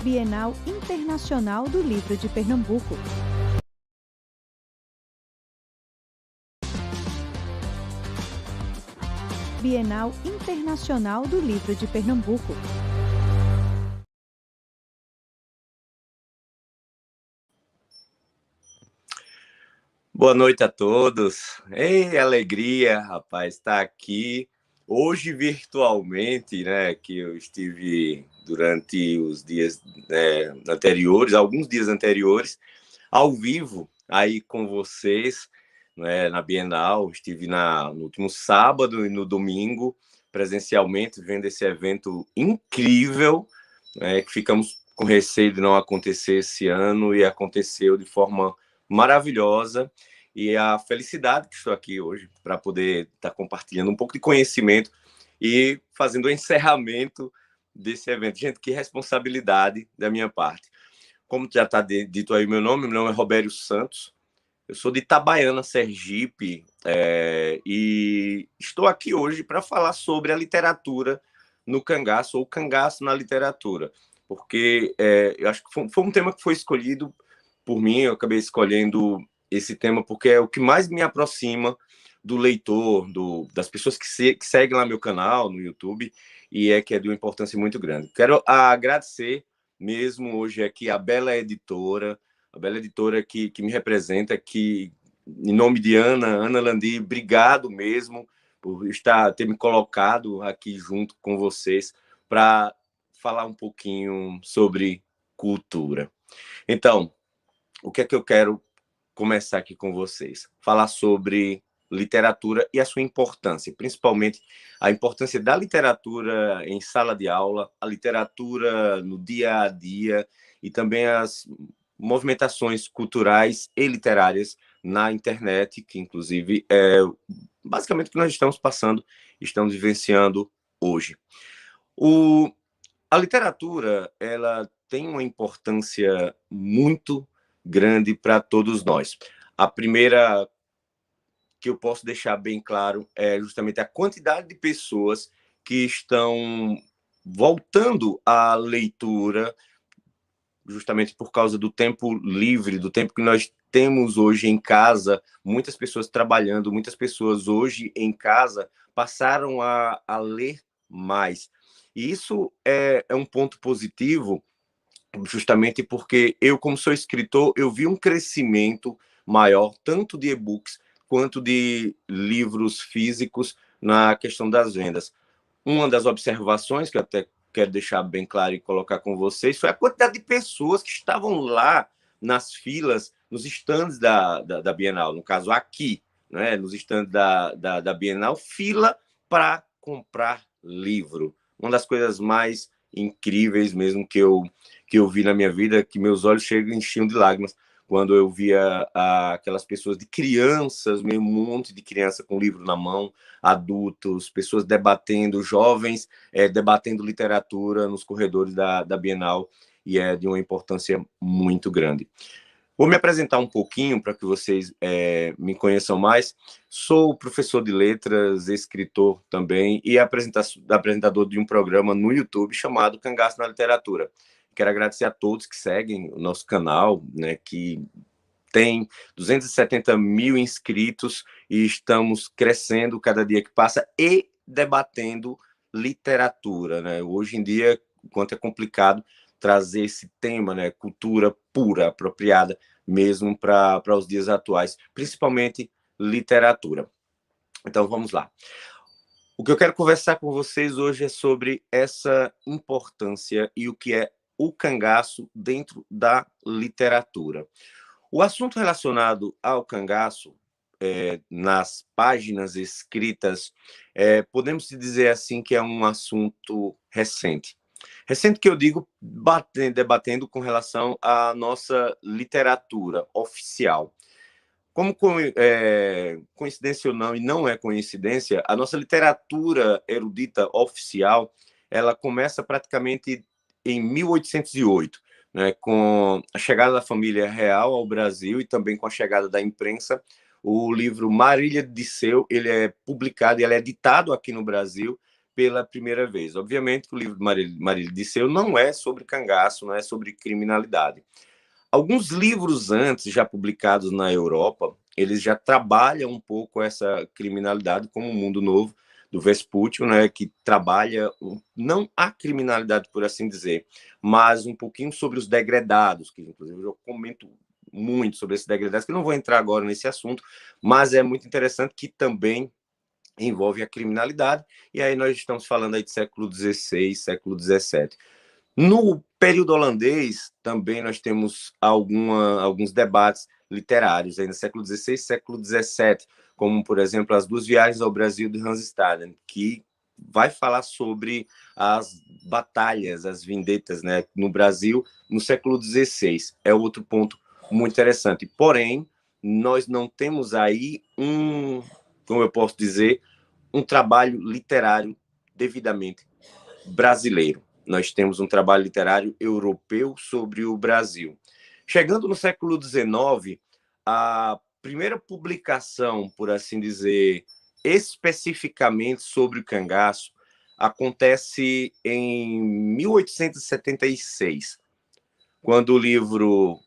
Bienal Internacional do Livro de Pernambuco. Bienal Internacional do Livro de Pernambuco. Boa noite a todos. Ei, alegria, rapaz, estar aqui hoje virtualmente, né? Que eu estive durante os dias anteriores, alguns dias anteriores, ao vivo aí com vocês, né, na Bienal. Estive no último sábado e no domingo presencialmente vendo esse evento incrível, né, que ficamos com receio de não acontecer esse ano e aconteceu de forma maravilhosa, e a felicidade que estou aqui hoje para poder estar compartilhando um pouco de conhecimento e fazendo o encerramento desse evento. Gente, que responsabilidade da minha parte. Como já está dito aí meu nome é Robério Santos, eu sou de Itabaiana, Sergipe, e estou aqui hoje para falar sobre a literatura no cangaço, ou cangaço na literatura, porque eu acho que foi um tema que foi escolhido por mim. Eu acabei escolhendo esse tema porque é o que mais me aproxima do leitor, das pessoas que seguem lá meu canal no YouTube, e que é de uma importância muito grande. Quero agradecer mesmo hoje aqui a Bela Editora, que me representa, que, em nome de Ana Landi, obrigado mesmo por ter me colocado aqui junto com vocês para falar um pouquinho sobre cultura. Então, o que é que eu quero começar aqui com vocês? Falar sobre literatura e a sua importância, principalmente a importância da literatura em sala de aula, a literatura no dia a dia e também as movimentações culturais e literárias na internet, que inclusive é basicamente o que nós estamos vivenciando hoje. A literatura, ela tem uma importância muito grande para todos nós. A primeira que eu posso deixar bem claro é justamente a quantidade de pessoas que estão voltando à leitura, justamente por causa do tempo livre, do tempo que nós temos hoje em casa. Muitas pessoas trabalhando, muitas pessoas hoje em casa passaram a ler mais. E isso é um ponto positivo, justamente porque eu, como sou escritor, eu vi um crescimento maior, tanto de e-books quanto de livros físicos, na questão das vendas. Uma das observações que eu até quero deixar bem claro e colocar com vocês foi a quantidade de pessoas que estavam lá nas filas, nos estandes da Bienal, no caso aqui, né, nos estandes da Bienal, fila para comprar livro. Uma das coisas mais incríveis mesmo que eu vi na minha vida, que meus olhos chegam e enchiam de lágrimas quando eu via aquelas pessoas, de crianças, meio um monte de criança com livro na mão, adultos, pessoas debatendo, jovens debatendo literatura nos corredores da Bienal, e é de uma importância muito grande. Vou me apresentar um pouquinho para que vocês me conheçam mais. Sou professor de letras, escritor também, e apresentador de um programa no YouTube chamado Cangaço na Literatura. Quero agradecer a todos que seguem o nosso canal, né, que tem 270 mil inscritos, e estamos crescendo cada dia que passa e debatendo literatura, né? Hoje em dia, o quanto é complicado trazer esse tema, né, cultura pura, apropriada mesmo para os dias atuais, principalmente literatura. Então, vamos lá. O que eu quero conversar com vocês hoje é sobre essa importância e o que é o cangaço dentro da literatura. O assunto relacionado ao cangaço, nas páginas escritas, podemos dizer assim que é um assunto recente. Recente que eu digo debatendo com relação à nossa literatura oficial. Como coincidência ou não, e não é coincidência, a nossa literatura erudita oficial, ela começa praticamente em 1808, né, com a chegada da família real ao Brasil e também com a chegada da imprensa. O livro Marília de Disseu, ele é publicado, ele é editado aqui no Brasil pela primeira vez. Obviamente que o livro de Marília Disseu não é sobre cangaço, não é sobre criminalidade. Alguns livros antes, já publicados na Europa, eles já trabalham um pouco essa criminalidade, como o Mundo Novo, do Vespucci, né, que trabalha não a criminalidade, por assim dizer, mas um pouquinho sobre os degredados, que inclusive eu comento muito sobre esses degredados, que eu não vou entrar agora nesse assunto, mas é muito interessante que também envolve a criminalidade, e aí nós estamos falando aí de século XVI, século XVII. No período holandês, também nós temos alguns debates literários, aí no século XVI e século XVII, como, por exemplo, As Duas Viagens ao Brasil, de Hans Staden, que vai falar sobre as batalhas, as vendetas, né, no Brasil no século XVI. É outro ponto muito interessante. Porém, nós não temos aí como eu posso dizer, um trabalho literário devidamente brasileiro. Nós temos um trabalho literário europeu sobre o Brasil. Chegando no século XIX, a primeira publicação, por assim dizer, especificamente sobre o cangaço, acontece em 1876, quando o livro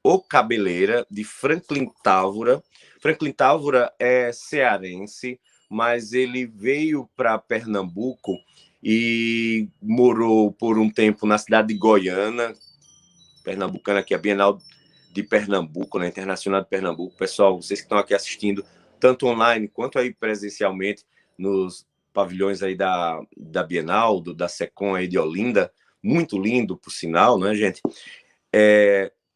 O Cabeleira, de Franklin Távora. Franklin Távora é cearense, mas ele veio para Pernambuco e morou por um tempo na cidade de Goiânia, pernambucana, que é a Bienal de Pernambuco, né, Internacional de Pernambuco. Pessoal, vocês que estão aqui assistindo, tanto online quanto aí presencialmente, nos pavilhões aí da Bienal, da SECOM aí de Olinda, muito lindo, por sinal, né, gente?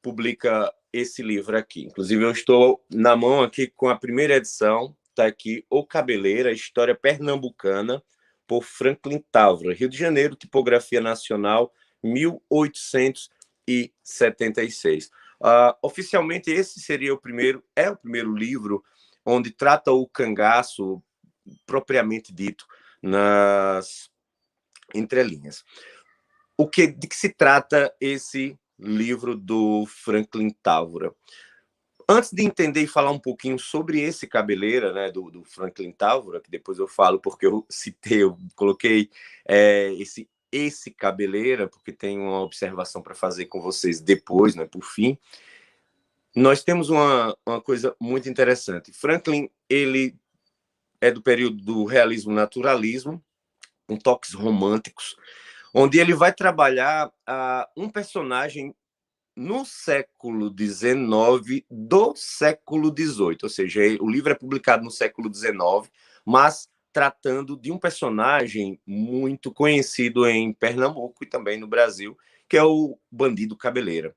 Publica esse livro aqui. Inclusive, eu estou na mão aqui com a primeira edição, está aqui, O Cabeleira, História Pernambucana, por Franklin Távora, Rio de Janeiro, Tipografia Nacional, 1876. Oficialmente, esse seria o primeiro livro onde trata o cangaço, propriamente dito, nas entrelinhas. De que se trata esse livro do Franklin Távora? Antes de entender e falar um pouquinho sobre esse Cabeleira, né, do Franklin Távora, que depois eu falo porque eu citei, eu coloquei esse Cabeleira, porque tem uma observação para fazer com vocês depois, né, por fim. Nós temos uma coisa muito interessante. Franklin, ele é do período do realismo-naturalismo, com toques românticos, onde ele vai trabalhar um personagem no século XIX do século XVIII, ou seja, o livro é publicado no século XIX, mas tratando de um personagem muito conhecido em Pernambuco e também no Brasil, que é o Bandido Cabeleira.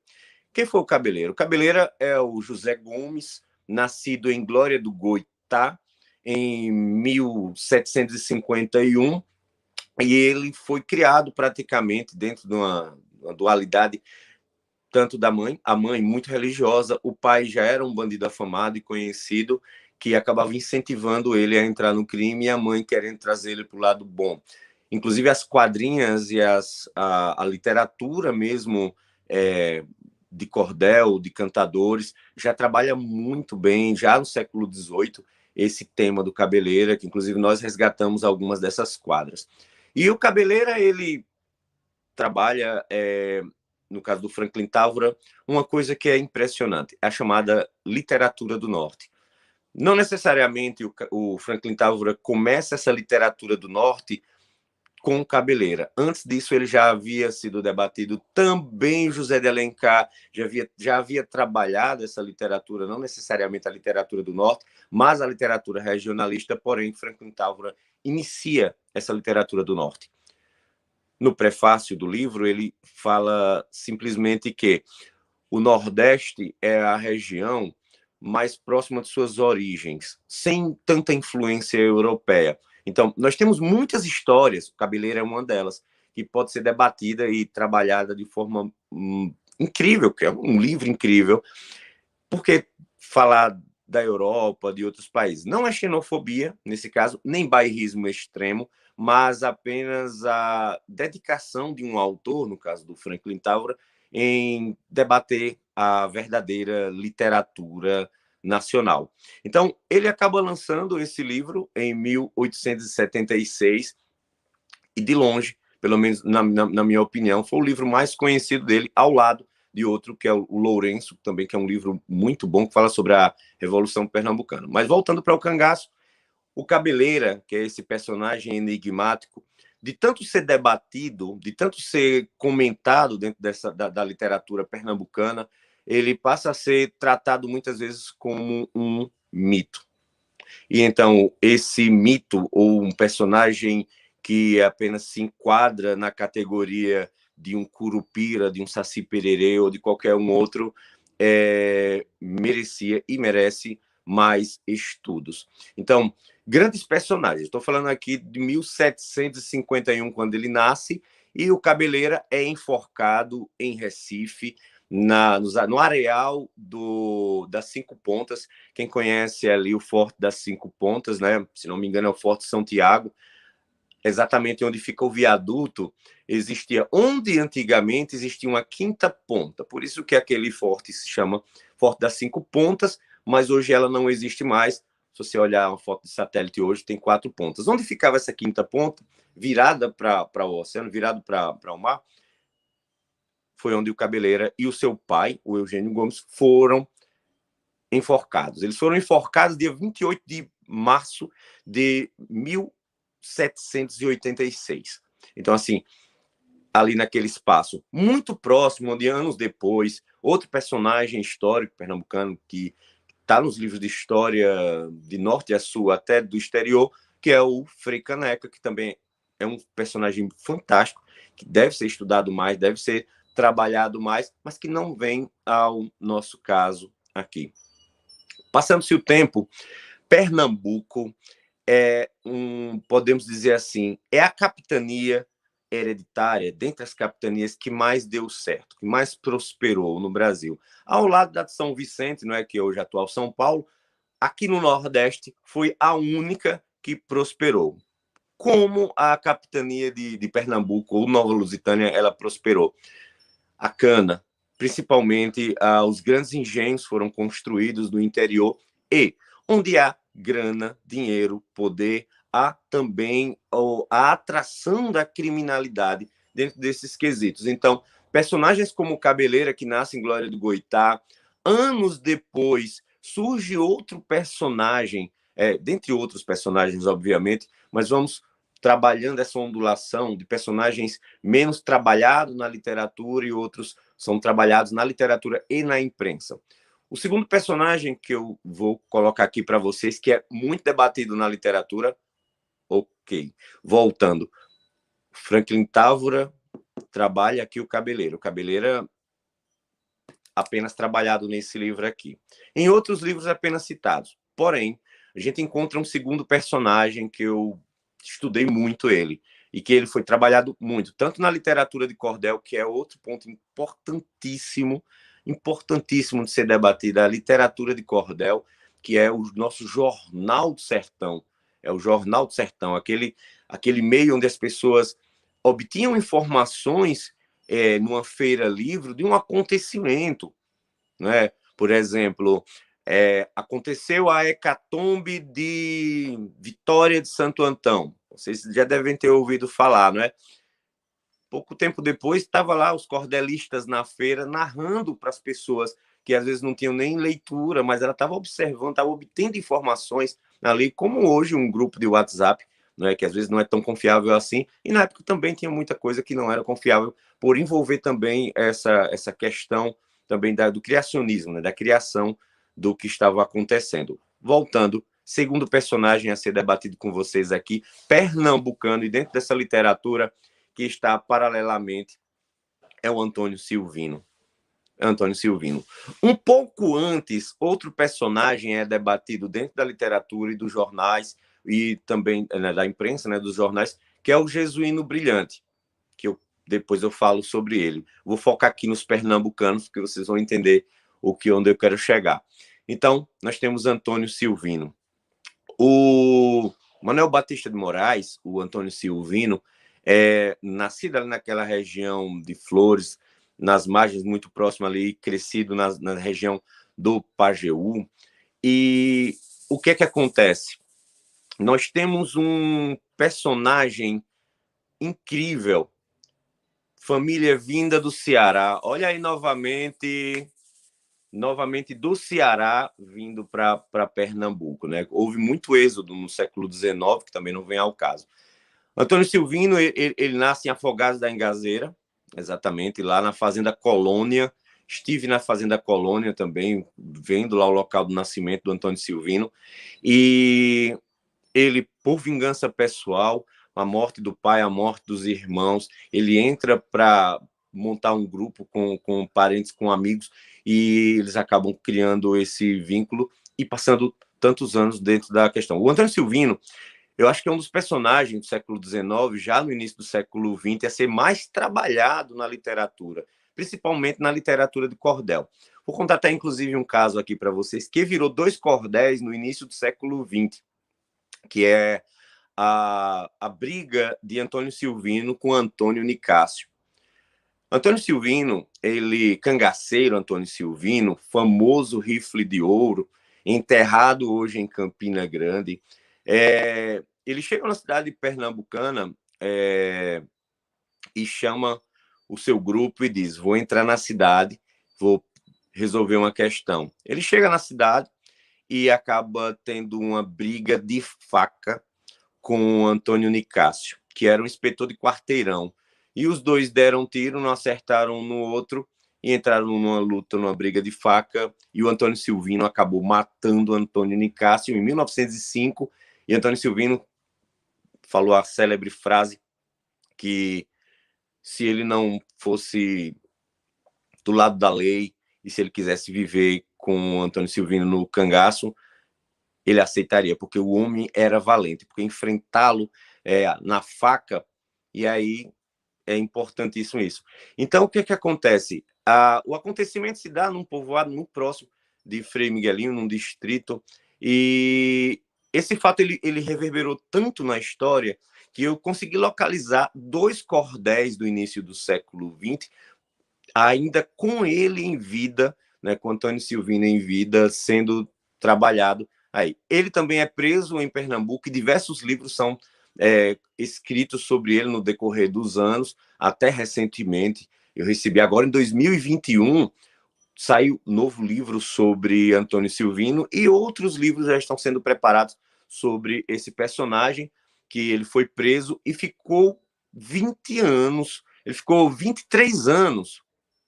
Quem foi o Cabeleira? O Cabeleira é o José Gomes, nascido em Glória do Goitá, em 1751, e ele foi criado praticamente dentro de uma dualidade, tanto da mãe, a mãe muito religiosa, o pai já era um bandido afamado e conhecido, que acabava incentivando ele a entrar no crime, e a mãe querendo trazer ele para o lado bom. Inclusive as quadrinhas e a literatura mesmo, de cordel, de cantadores, já trabalha muito bem, já no século XVIII, esse tema do Cabeleira, que inclusive nós resgatamos algumas dessas quadras. E o Cabeleira, ele trabalha, no caso do Franklin Távora, uma coisa que é impressionante, a chamada literatura do norte. Não necessariamente o Franklin Távora começa essa literatura do norte com Cabeleira. Antes disso, ele já havia sido debatido. Também José de Alencar já havia trabalhado essa literatura, não necessariamente a literatura do norte, mas a literatura regionalista, porém, Franklin Távora inicia essa literatura do norte. No prefácio do livro, ele fala simplesmente que o Nordeste é a região mais próxima de suas origens, sem tanta influência europeia. Então, nós temos muitas histórias, Cabeleira é uma delas, que pode ser debatida e trabalhada de forma incrível, que é um livro incrível, porque falar da Europa, de outros países, não é xenofobia, nesse caso, nem bairrismo extremo, mas apenas a dedicação de um autor, no caso do Franklin Távora, em debater a verdadeira literatura nacional. Então, ele acaba lançando esse livro em 1876, e de longe, pelo menos na minha opinião, foi o livro mais conhecido dele, ao lado de outro, que é o Lourenço, também, que é um livro muito bom, que fala sobre a Revolução Pernambucana. Mas voltando para o cangaço, o Cabeleira, que é esse personagem enigmático, de tanto ser debatido, de tanto ser comentado dentro da literatura pernambucana, ele passa a ser tratado muitas vezes como um mito. E então, esse mito, ou um personagem que apenas se enquadra na categoria de um Curupira, de um Saci Pererê ou de qualquer um outro, merecia e merece mais estudos. Então, grandes personagens. Estou falando aqui de 1751, quando ele nasce, e o Cabeleira é enforcado em Recife, no areal das Cinco Pontas. Quem conhece ali o Forte das Cinco Pontas, né? Se não me engano, é o Forte São Tiago, exatamente onde fica o viaduto, onde antigamente existia uma quinta ponta. Por isso que aquele forte se chama Forte das Cinco Pontas, mas hoje ela não existe mais. Se você olhar uma foto de satélite hoje, tem 4 pontas. Onde ficava essa quinta ponta, virada para o oceano, virado para o mar, foi onde o Cabeleira e o seu pai, o Eugênio Gomes, foram enforcados. Eles foram enforcados dia 28 de março de 1786. Então, assim, ali naquele espaço muito próximo, onde anos depois, outro personagem histórico pernambucano que está nos livros de história de norte a sul, até do exterior, que é o Frei Caneca, que também é um personagem fantástico, que deve ser estudado mais, deve ser trabalhado mais, mas que não vem ao nosso caso aqui. Passando-se o tempo, Pernambuco podemos dizer assim, é a capitania hereditária, dentre as capitanias, que mais deu certo, que mais prosperou no Brasil. Ao lado da de São Vicente, não é, que é hoje atual São Paulo, aqui no Nordeste foi a única que prosperou. Como a capitania de Pernambuco, ou Nova Lusitânia, ela prosperou? A cana, principalmente os grandes engenhos foram construídos no interior, e onde há grana, dinheiro, poder, há também a atração da criminalidade dentro desses quesitos. Então, personagens como o Cabeleira, que nasce em Glória do Goitá, anos depois surge outro personagem, dentre outros personagens, obviamente, mas vamos trabalhando essa ondulação de personagens menos trabalhados na literatura e outros são trabalhados na literatura e na imprensa. O segundo personagem que eu vou colocar aqui para vocês, que é muito debatido na literatura, ok, voltando, Franklin Távora trabalha aqui o Cabeleira. O Cabeleira apenas trabalhado nesse livro aqui. Em outros livros apenas citados. Porém, a gente encontra um segundo personagem que eu estudei muito ele, e que ele foi trabalhado muito, tanto na literatura de cordel, que é outro ponto importantíssimo, importantíssimo de ser debatido, a literatura de cordel, que é o nosso Jornal do Sertão. É o Jornal do Sertão, aquele meio onde as pessoas obtinham informações numa feira livre de um acontecimento, né? Por exemplo, aconteceu a hecatombe de Vitória de Santo Antão. Vocês já devem ter ouvido falar, não é? Pouco tempo depois, estava lá os cordelistas na feira narrando para as pessoas que às vezes não tinham nem leitura, mas ela estava observando, estava obtendo informações ali, como hoje um grupo de WhatsApp, não é, que às vezes não é tão confiável assim, e na época também tinha muita coisa que não era confiável, por envolver também essa questão também do criacionismo, né, da criação do que estava acontecendo. Voltando, segundo personagem a ser debatido com vocês aqui, pernambucano, e dentro dessa literatura que está paralelamente, é o Antônio Silvino. Antônio Silvino. Um pouco antes, outro personagem é debatido dentro da literatura e dos jornais, e também, né, da imprensa, né, dos jornais, que é o Jesuíno Brilhante, que depois eu falo sobre ele. Vou focar aqui nos pernambucanos, porque vocês vão entender onde eu quero chegar. Então, nós temos Antônio Silvino. O Manuel Batista de Moraes, o Antônio Silvino, nascido ali naquela região de Flores, nas margens muito próximas ali, crescido na região do Pajeú. E o que é que acontece? Nós temos um personagem incrível. Família vinda do Ceará. Olha aí novamente do Ceará vindo para Pernambuco, né? Houve muito êxodo no século XIX, que também não vem ao caso. Antônio Silvino, ele nasce em Afogados da Engazeira, exatamente, lá na Fazenda Colônia. Estive na Fazenda Colônia também, vendo lá o local do nascimento do Antônio Silvino. E ele, por vingança pessoal, a morte do pai, a morte dos irmãos, ele entra para montar um grupo com parentes, com amigos, e eles acabam criando esse vínculo e passando tantos anos dentro da questão. O Antônio Silvino, eu acho que é um dos personagens do século XIX, já no início do século XX, a ser mais trabalhado na literatura, principalmente na literatura de cordel. Vou contar até, inclusive, um caso aqui para vocês, que virou 2 cordéis no início do século XX, que é a briga de Antônio Silvino com Antônio Nicásio. Antônio Silvino, ele, cangaceiro Antônio Silvino, famoso rifle de ouro, enterrado hoje em Campina Grande, ele chega na cidade pernambucana e chama o seu grupo e diz: vou entrar na cidade, vou resolver uma questão. Ele chega na cidade e acaba tendo uma briga de faca com o Antônio Nicásio, que era um inspetor de quarteirão. E os dois deram um tiro, não acertaram um no outro e entraram numa luta, numa briga de faca, e o Antônio Silvino acabou matando o Antônio Nicásio em 1905, e Antônio Silvino falou a célebre frase que se ele não fosse do lado da lei e se ele quisesse viver com o Antônio Silvino no cangaço, ele aceitaria, porque o homem era valente, porque enfrentá-lo na faca, e aí é importantíssimo isso. Então, o que acontece? O acontecimento se dá num povoado muito próximo de Frei Miguelinho, num distrito, e esse fato ele reverberou tanto na história que eu consegui localizar 2 cordéis do início do século XX, ainda com ele em vida, né, com Antônio Silvino em vida, sendo trabalhado aí. Ele também é preso em Pernambuco e diversos livros são escritos sobre ele no decorrer dos anos, até recentemente. Eu recebi agora em 2021, saiu um novo livro sobre Antônio Silvino e outros livros já estão sendo preparados sobre esse personagem, que ele foi preso e ficou 20 anos, ele ficou 23 anos,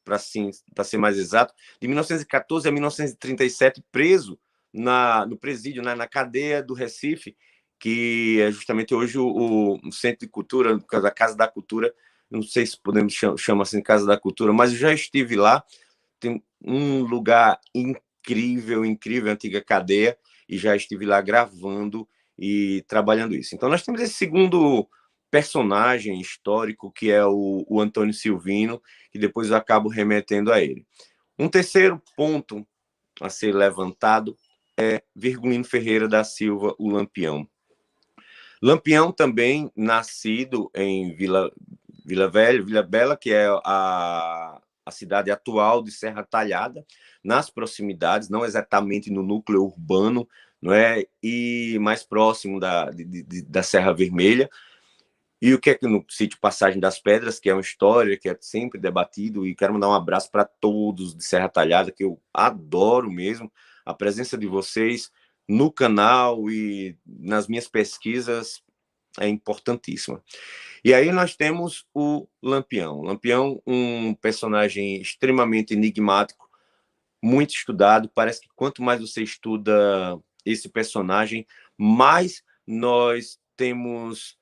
para ser mais exato, de 1914 a 1937, preso no presídio, na cadeia do Recife, que é justamente hoje o Centro de Cultura, a Casa da Cultura, não sei se podemos chamar assim Casa da Cultura, mas eu já estive lá, tem um lugar incrível, incrível, antiga cadeia, e já estive lá gravando e trabalhando isso. Então nós temos esse segundo personagem histórico, que é o Antônio Silvino, que depois eu acabo remetendo a ele. Um terceiro ponto a ser levantado é Virgulino Ferreira da Silva, o Lampião. Lampião também nascido em Vila Bela, que é a cidade atual de Serra Talhada, nas proximidades, não exatamente no núcleo urbano, não é? E mais próximo da Serra Vermelha. E o que é que no sítio Passagem das Pedras, que é uma história que é sempre debatido, e quero mandar um abraço para todos de Serra Talhada, que eu adoro mesmo a presença de vocês no canal e nas minhas pesquisas é importantíssima. E aí nós temos o Lampião. Lampião, um personagem extremamente enigmático, muito estudado. Parece que quanto mais você estuda esse personagem, mais nós temos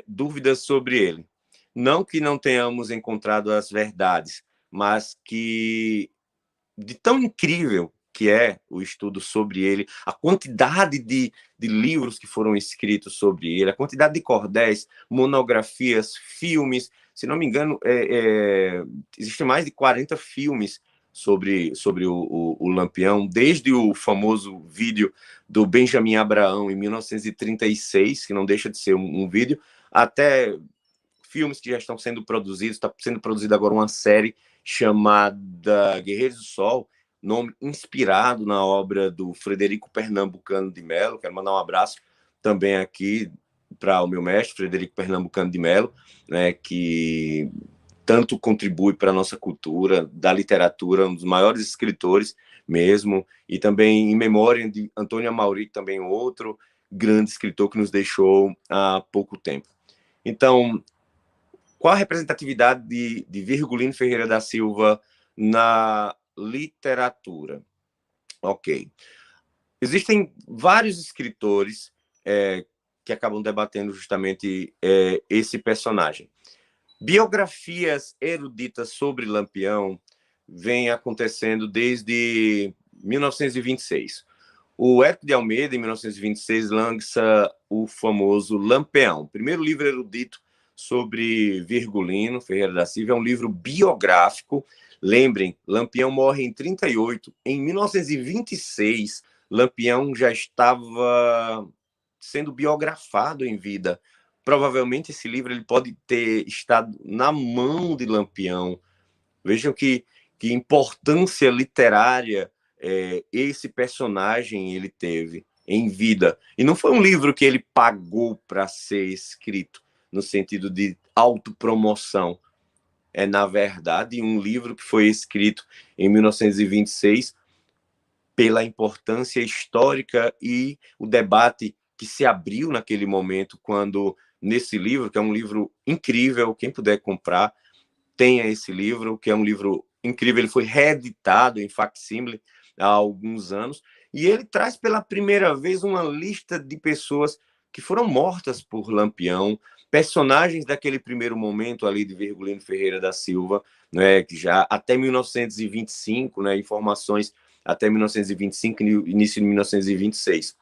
dúvidas sobre ele. Não que não tenhamos encontrado as verdades, mas que de tão incrível que é o estudo sobre ele, a quantidade de livros que foram escritos sobre ele, a quantidade de cordéis, monografias, filmes, se não me engano, existem mais de 40 filmes sobre o Lampião, desde o famoso vídeo do Benjamin Abraão, em 1936, que não deixa de ser um vídeo, até filmes que já estão sendo produzidos. Está sendo produzida agora uma série chamada Guerreiros do Sol, nome inspirado na obra do Frederico Pernambucano de Mello. Quero mandar um abraço também aqui para o meu mestre, Frederico Pernambucano de Mello, né, que tanto contribui para a nossa cultura, da literatura, um dos maiores escritores mesmo, e também em memória de Antônio Amauri, também outro grande escritor que nos deixou há pouco tempo. Então, qual a representatividade de Virgulino Ferreira da Silva na literatura? Ok. Existem vários escritores que acabam debatendo justamente esse personagem. Biografias eruditas sobre Lampião vêm acontecendo desde 1926. O Érico de Almeida, em 1926, lança o famoso Lampião, primeiro livro erudito sobre Virgulino Ferreira da Silva. É um livro biográfico. Lembrem, Lampião morre em 38. Em 1926, Lampião já estava sendo biografado em vida. Provavelmente esse livro ele pode ter estado na mão de Lampião. Vejam que importância literária esse personagem ele teve em vida. E não foi um livro que ele pagou para ser escrito, no sentido de autopromoção. É, na verdade, um livro que foi escrito em 1926 pela importância histórica e o debate que se abriu naquele momento, quando, nesse livro, que é um livro incrível, quem puder comprar, tenha esse livro, que é um livro incrível. Ele foi reeditado em facsímile há alguns anos, e ele traz pela primeira vez uma lista de pessoas que foram mortas por Lampião, personagens daquele primeiro momento ali de Virgulino Ferreira da Silva, né, que já até 1925, né, informações até 1925, início de 1926.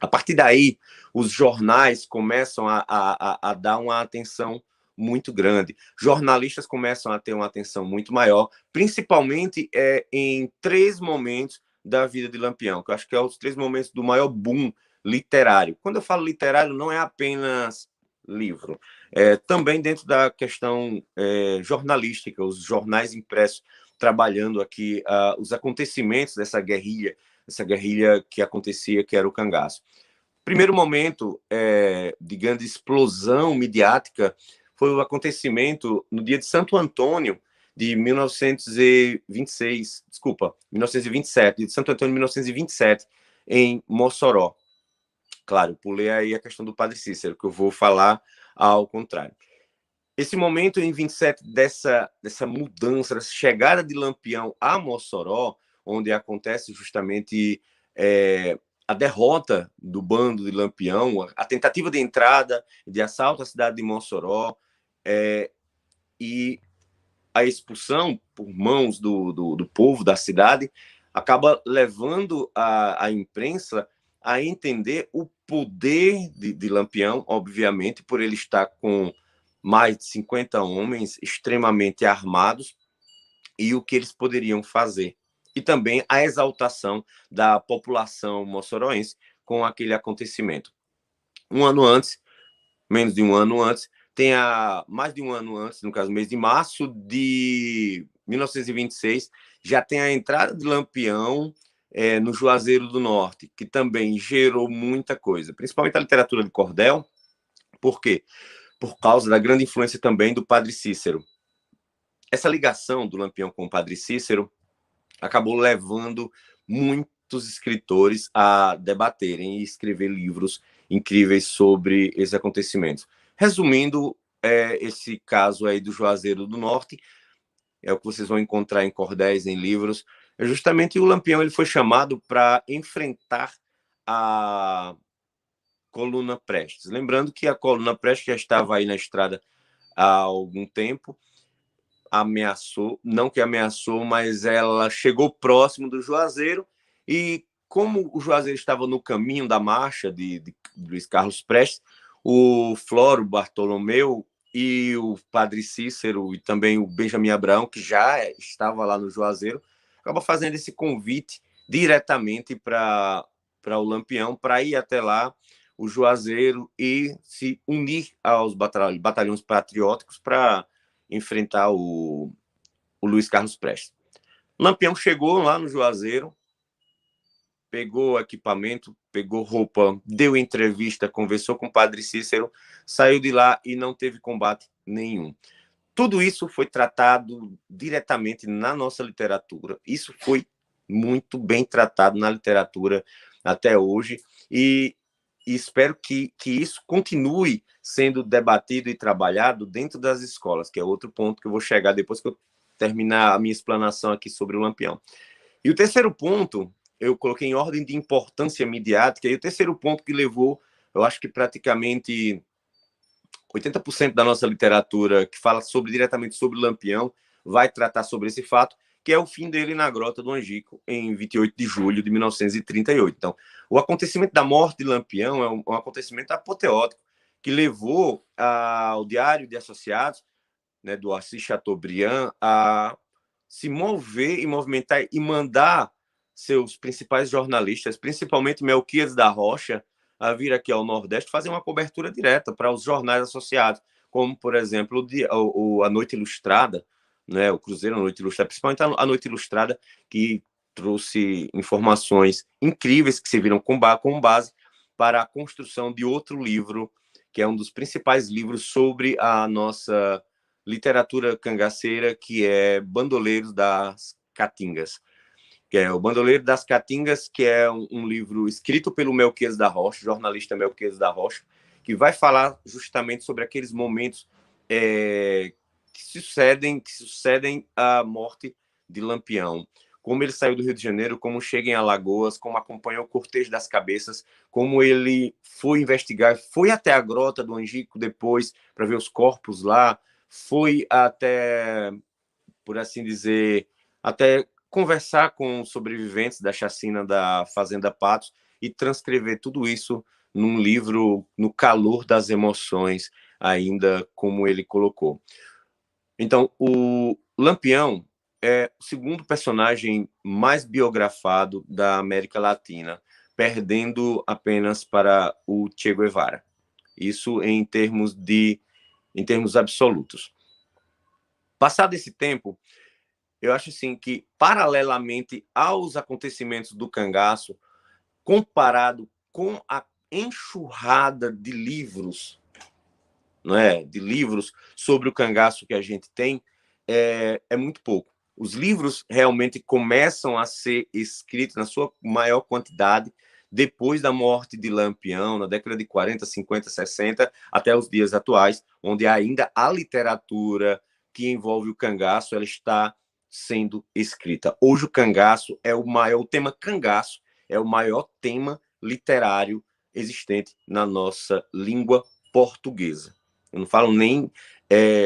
A partir daí, os jornais começam a dar uma atenção muito grande. Jornalistas começam a ter uma atenção muito maior, principalmente em três momentos da vida de Lampião, que eu acho que é os três momentos do maior boom literário. Quando eu falo literário, não é apenas livro, também dentro da questão jornalística, os jornais impressos trabalhando aqui os acontecimentos dessa guerrilha, essa guerrilha que acontecia, que era o cangaço. Primeiro momento de grande explosão midiática foi o acontecimento no dia de Santo Antônio de 1926, desculpa, 1927, de Santo Antônio de 1927, em Mossoró. Claro, pulei aí a questão do Padre Cícero, que eu vou falar ao contrário. Esse momento em 27 dessa mudança, dessa chegada de Lampião a Mossoró, onde acontece justamente a derrota do bando de Lampião, a tentativa de entrada, de assalto à cidade de Mossoró, e a expulsão por mãos do povo da cidade, acaba levando a imprensa a entender o poder de Lampião, obviamente, por ele estar com mais de 50 homens extremamente armados e o que eles poderiam fazer. E também a exaltação da população moçoroense com aquele acontecimento. Um ano antes, menos de um ano antes, mais de um ano antes, no caso, mês de março de 1926, já tem a entrada de Lampião no Juazeiro do Norte, que também gerou muita coisa, principalmente a literatura de cordel. Por quê? Por causa da grande influência também do Padre Cícero. Essa ligação do Lampião com o Padre Cícero acabou levando muitos escritores a debaterem e escrever livros incríveis sobre esses acontecimentos. Resumindo, esse caso aí do Juazeiro do Norte, é o que vocês vão encontrar em cordéis, em livros, é justamente o Lampião ele foi chamado para enfrentar a Coluna Prestes. Lembrando que a Coluna Prestes já estava aí na estrada há algum tempo, ameaçou, não que ameaçou, mas ela chegou próximo do Juazeiro, e como o Juazeiro estava no caminho da marcha de Luiz Carlos Prestes, o Floro Bartolomeu e o Padre Cícero e também o Benjamin Abraão, que já estava lá no Juazeiro, acaba fazendo esse convite diretamente para o Lampião, para ir até lá, o Juazeiro, e se unir aos batalhões patrióticos para enfrentar o Luiz Carlos Prestes. Lampião chegou lá no Juazeiro, pegou o equipamento, pegou roupa, deu entrevista, conversou com o Padre Cícero, saiu de lá e não teve combate nenhum. Tudo isso foi tratado diretamente na nossa literatura. Isso foi muito bem tratado na literatura até hoje e espero que isso continue sendo debatido e trabalhado dentro das escolas, que é outro ponto que eu vou chegar depois que eu terminar a minha explanação aqui sobre o Lampião. E o terceiro ponto, eu coloquei em ordem de importância midiática, e o terceiro ponto que levou, eu acho que praticamente 80% da nossa literatura que fala diretamente sobre Lampião vai tratar sobre esse fato, que é o fim dele na Grota do Angico, em 28 de julho de 1938. Então, o acontecimento da morte de Lampião é um acontecimento apoteótico, que levou ao Diário de Associados, né, do Assis Chateaubriand, a se mover e movimentar e mandar seus principais jornalistas, principalmente Melquiades da Rocha, a vir aqui ao Nordeste fazer uma cobertura direta para os jornais associados, como, por exemplo, a Noite Ilustrada, né, o Cruzeiro a Noite Ilustrada, principalmente a Noite Ilustrada, que trouxe informações incríveis que serviram com base para a construção de outro livro, que é um dos principais livros sobre a nossa literatura cangaceira, que é Bandoleiros das Caatingas, que é o Bandoleiro das Caatingas, que é um livro escrito pelo Melquiades da Rocha, jornalista Melquiades da Rocha, que vai falar justamente sobre aqueles momentos que sucedem à morte de Lampião. Como ele saiu do Rio de Janeiro, como chega em Alagoas, como acompanhou o cortejo das cabeças, como ele foi investigar, foi até a Grota do Angico depois para ver os corpos lá, foi até, por assim dizer, até conversar com sobreviventes da chacina da Fazenda Patos e transcrever tudo isso num livro no calor das emoções, ainda como ele colocou. Então, o Lampião é o segundo personagem mais biografado da América Latina, perdendo apenas para o Che Guevara. Isso em termos absolutos. Passado esse tempo, eu acho assim que, paralelamente aos acontecimentos do cangaço, comparado com a enxurrada de livros, não é, de livros sobre o cangaço que a gente tem, é muito pouco. Os livros realmente começam a ser escritos na sua maior quantidade depois da morte de Lampião, na década de 40, 50, 60, até os dias atuais, onde ainda a literatura que envolve o cangaço ela está sendo escrita. Hoje o cangaço é o tema cangaço é o maior tema literário existente na nossa língua portuguesa. Eu não falo nem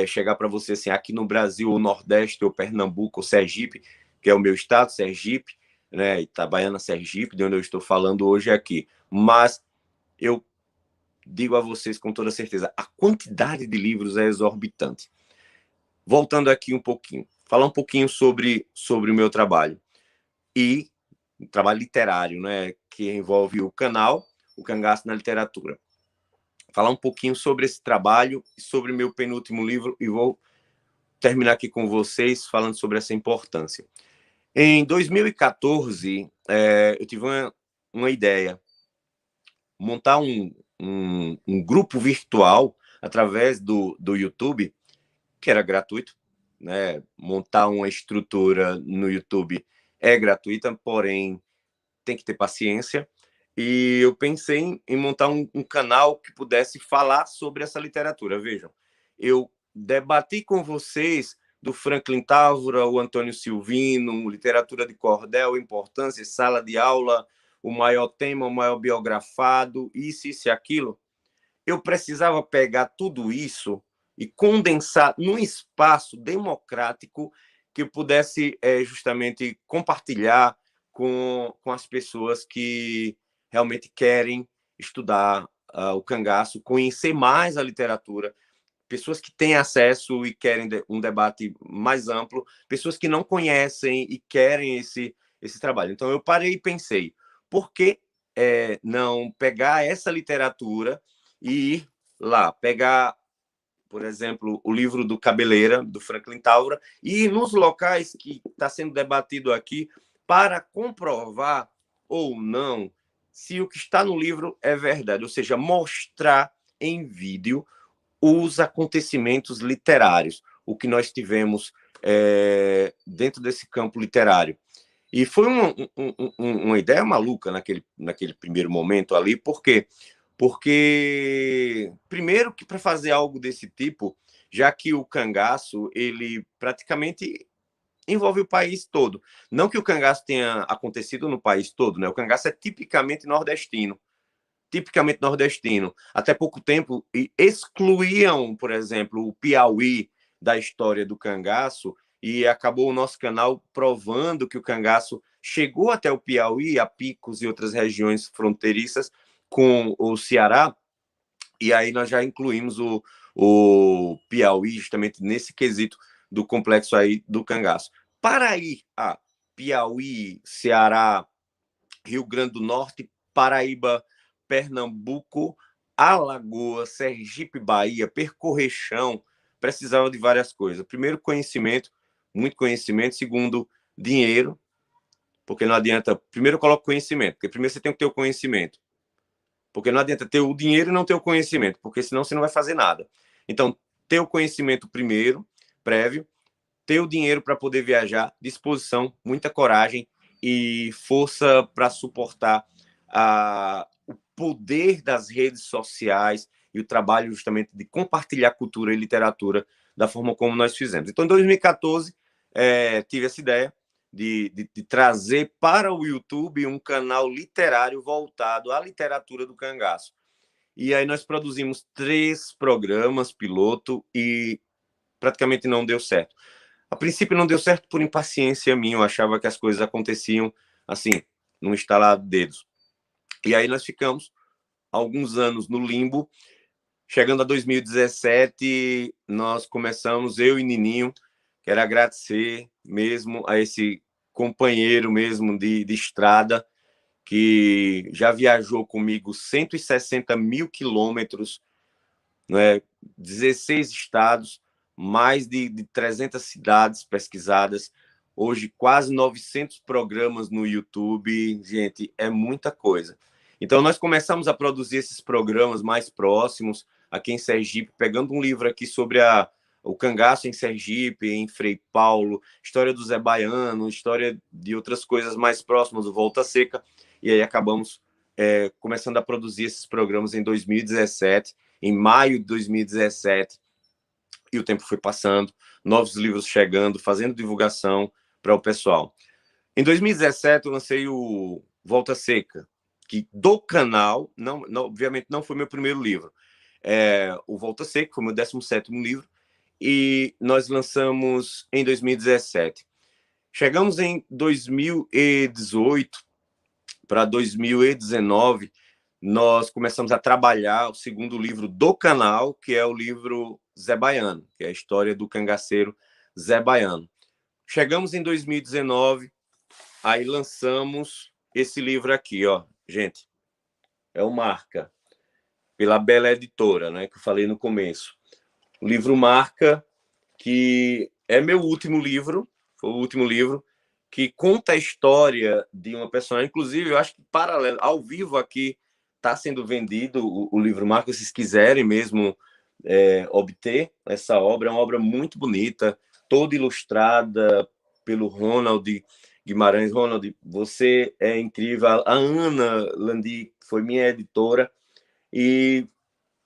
chegar para você assim, aqui no Brasil, ou Nordeste, ou Pernambuco, ou Sergipe, que é o meu estado, Sergipe, né, Itabaiana, Sergipe, de onde eu estou falando hoje aqui. Mas eu digo a vocês com toda certeza, a quantidade de livros é exorbitante. Voltando aqui um pouquinho, falar um pouquinho sobre o meu trabalho. E um trabalho literário, né, que envolve o canal, o Cangaço na Literatura. Falar um pouquinho sobre esse trabalho e sobre meu penúltimo livro, e vou terminar aqui com vocês falando sobre essa importância. Em 2014, eu tive uma ideia, montar um grupo virtual através do YouTube, que era gratuito, né? Montar uma estrutura no YouTube é gratuita, porém tem que ter paciência. E eu pensei em montar um canal que pudesse falar sobre essa literatura. Vejam, eu debati com vocês do Franklin Távora, o Antônio Silvino, literatura de cordel, importância, sala de aula, o maior tema, o maior biografado, isso e aquilo. Eu precisava pegar tudo isso e condensar num espaço democrático que eu pudesse justamente compartilhar com as pessoas que realmente querem estudar o cangaço, conhecer mais a literatura, pessoas que têm acesso e querem um debate mais amplo, pessoas que não conhecem e querem esse trabalho. Então, eu parei e pensei, por que não pegar essa literatura e ir lá, pegar, por exemplo, o livro do Cabeleira, do Franklin Távora, e ir nos locais que está sendo debatido aqui para comprovar ou não se o que está no livro é verdade, ou seja, mostrar em vídeo os acontecimentos literários, o que nós tivemos dentro desse campo literário. E foi uma ideia maluca naquele primeiro momento ali, por quê? Porque, primeiro, que para fazer algo desse tipo, já que o cangaço, ele praticamente envolve o país todo. Não que o cangaço tenha acontecido no país todo, né? O cangaço é tipicamente nordestino. Tipicamente nordestino. Até pouco tempo, excluíam, por exemplo, o Piauí da história do cangaço, e acabou o nosso canal provando que o cangaço chegou até o Piauí, a Picos e outras regiões fronteiriças com o Ceará, e aí nós já incluímos o Piauí justamente nesse quesito do complexo aí do cangaço. Para ir a Piauí, Ceará, Rio Grande do Norte, Paraíba, Pernambuco, Alagoas, Sergipe, Bahia, percorrer chão, precisava de várias coisas. Primeiro, conhecimento, muito conhecimento. Segundo, dinheiro, porque não adianta. Primeiro, eu coloco conhecimento, porque primeiro você tem que ter o conhecimento. Porque não adianta ter o dinheiro e não ter o conhecimento, porque senão você não vai fazer nada. Então, ter o conhecimento primeiro, prévio, ter o dinheiro para poder viajar, disposição, muita coragem e força para suportar o poder das redes sociais e o trabalho justamente de compartilhar cultura e literatura da forma como nós fizemos. Então, em 2014, tive essa ideia de trazer para o YouTube um canal literário voltado à literatura do cangaço. E aí nós produzimos 3 programas piloto e praticamente não deu certo. A princípio não deu certo por impaciência minha, eu achava que as coisas aconteciam assim, num estalar de dedos. E aí nós ficamos alguns anos no limbo. Chegando a 2017, nós começamos, eu e Nininho, quero agradecer mesmo a esse companheiro mesmo de estrada, que já viajou comigo 160 mil quilômetros, né, 16 estados, mais de 300 cidades pesquisadas, hoje quase 900 programas no YouTube, gente, é muita coisa. Então nós começamos a produzir esses programas mais próximos, aqui em Sergipe, pegando um livro aqui sobre o cangaço em Sergipe, em Frei Paulo, história do Zé Baiano, história de outras coisas mais próximas, do Volta Seca, e aí acabamos começando a produzir esses programas em 2017, em maio de 2017, e o tempo foi passando, novos livros chegando, fazendo divulgação para o pessoal. Em 2017, eu lancei o Volta Seca, que do canal, obviamente não foi meu primeiro livro. O Volta Seca foi meu 17º livro, e nós lançamos em 2017. Chegamos em 2018 para 2019, nós começamos a trabalhar o segundo livro do canal, que é o livro Zé Baiano, que é a história do cangaceiro Zé Baiano. Chegamos em 2019, aí lançamos esse livro aqui, ó, gente. É o Marca, pela Bela Editora, né, que eu falei no começo. O livro Marca, que é meu último livro, foi o último livro, que conta a história de uma personagem. Inclusive, eu acho que paralelo, ao vivo aqui, está sendo vendido o livro Marca, se vocês quiserem mesmo obter essa obra. É uma obra muito bonita, toda ilustrada pelo Ronald Guimarães. Ronald, você é incrível. A Ana Landi foi minha editora, e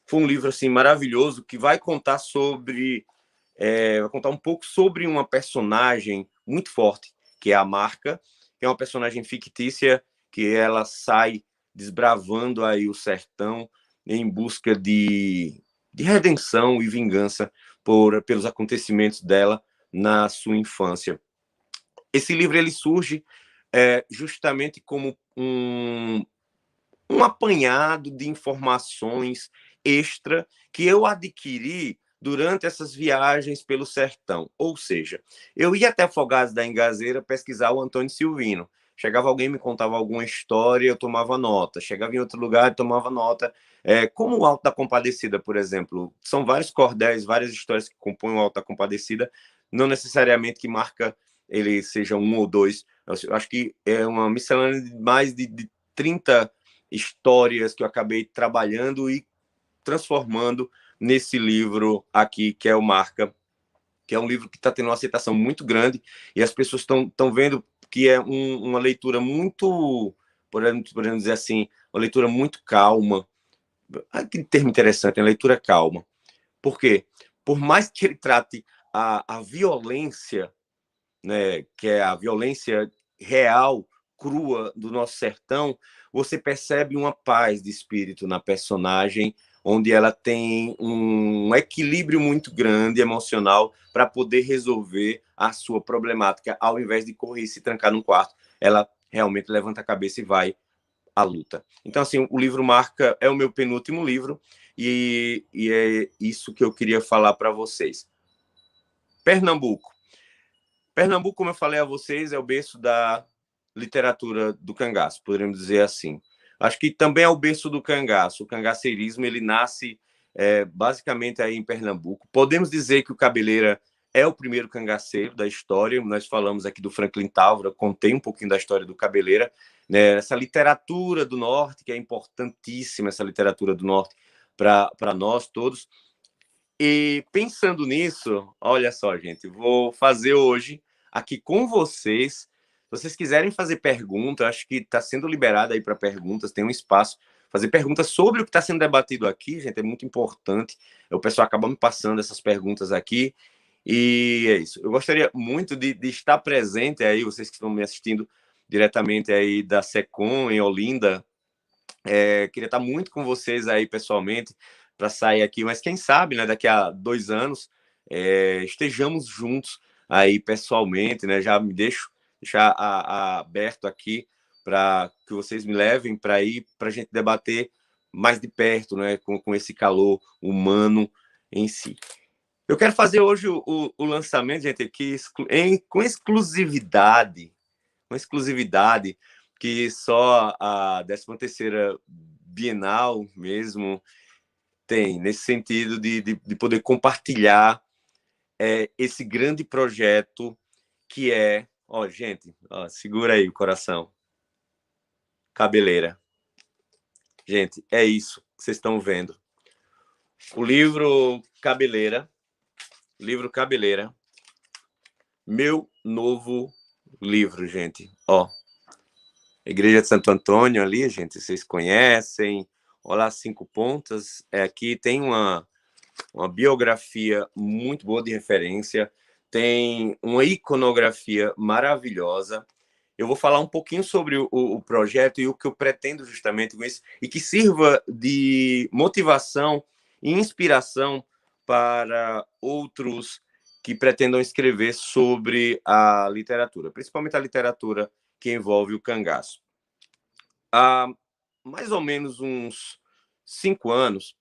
foi um livro assim maravilhoso que vai contar vai contar um pouco sobre uma personagem muito forte, que é a Marca, que é uma personagem fictícia, que ela sai desbravando aí o sertão em busca de redenção e vingança pelos acontecimentos dela na sua infância. Esse livro ele surge justamente como um apanhado de informações extra que eu adquiri durante essas viagens pelo sertão. Ou seja, eu ia até Afogados da Engazeira pesquisar o Antônio Silvino. Chegava alguém, me contava alguma história, eu tomava nota. Chegava em outro lugar, eu tomava nota. Como o Alto da Compadecida, por exemplo. São vários cordéis, várias histórias que compõem o Alto da Compadecida. Não necessariamente que Marca ele seja um ou dois. Eu acho que é uma miscelânea de mais de 30 histórias que eu acabei trabalhando e transformando nesse livro aqui, que é o Marca, que é um livro que está tendo uma aceitação muito grande e as pessoas estão vendo que é uma leitura muito, podemos dizer assim, uma leitura muito calma. Que termo interessante, é leitura calma. Por quê? Por mais que ele trate a violência, né, que é a violência real, crua do nosso sertão, você percebe uma paz de espírito na personagem, onde ela tem um equilíbrio muito grande emocional para poder resolver a sua problemática, ao invés de correr e se trancar num quarto. Ela realmente levanta a cabeça e vai à luta. Então, assim, o livro Marca é o meu penúltimo livro e é isso que eu queria falar para vocês. Pernambuco. Pernambuco, como eu falei a vocês, é o berço da literatura do cangaço, poderíamos dizer assim. Acho que também é o berço do cangaço. O cangaceirismo ele nasce basicamente aí em Pernambuco. Podemos dizer que o Cabeleira é o primeiro cangaceiro da história. Nós falamos aqui do Franklin Távora, contei um pouquinho da história do Cabeleira, né? Essa literatura do Norte, que é importantíssima, essa literatura do Norte para nós todos. E pensando nisso, olha só, gente, vou fazer hoje aqui com vocês. Se vocês quiserem fazer perguntas, acho que está sendo liberado aí para perguntas, tem um espaço. Fazer perguntas sobre o que está sendo debatido aqui, gente, é muito importante. O pessoal acaba me passando essas perguntas aqui. E é isso. Eu gostaria muito de estar presente aí, vocês que estão me assistindo diretamente aí da SECOM em Olinda. Queria estar muito com vocês aí pessoalmente para sair aqui, mas quem sabe, né, daqui a 2 anos estejamos juntos aí pessoalmente, né? Já me deixar aberto aqui para que vocês me levem para ir para a gente debater mais de perto, né, com esse calor humano em si. Eu quero fazer hoje o lançamento, gente, aqui com exclusividade, que só a 13ª Bienal mesmo tem, nesse sentido de poder compartilhar esse grande projeto que é, ó, gente, ó, segura aí o coração, Cabeleira. Gente, é isso que vocês estão vendo. O livro Cabeleira, meu novo livro, gente, ó. Igreja de Santo Antônio ali, gente, vocês conhecem. Olá, 5 Pontas. Aqui tem uma biografia muito boa de referência, tem uma iconografia maravilhosa. Eu vou falar um pouquinho sobre o projeto e o que eu pretendo justamente com isso, e que sirva de motivação e inspiração para outros que pretendam escrever sobre a literatura, principalmente a literatura que envolve o cangaço. Há mais ou menos uns 5 anos,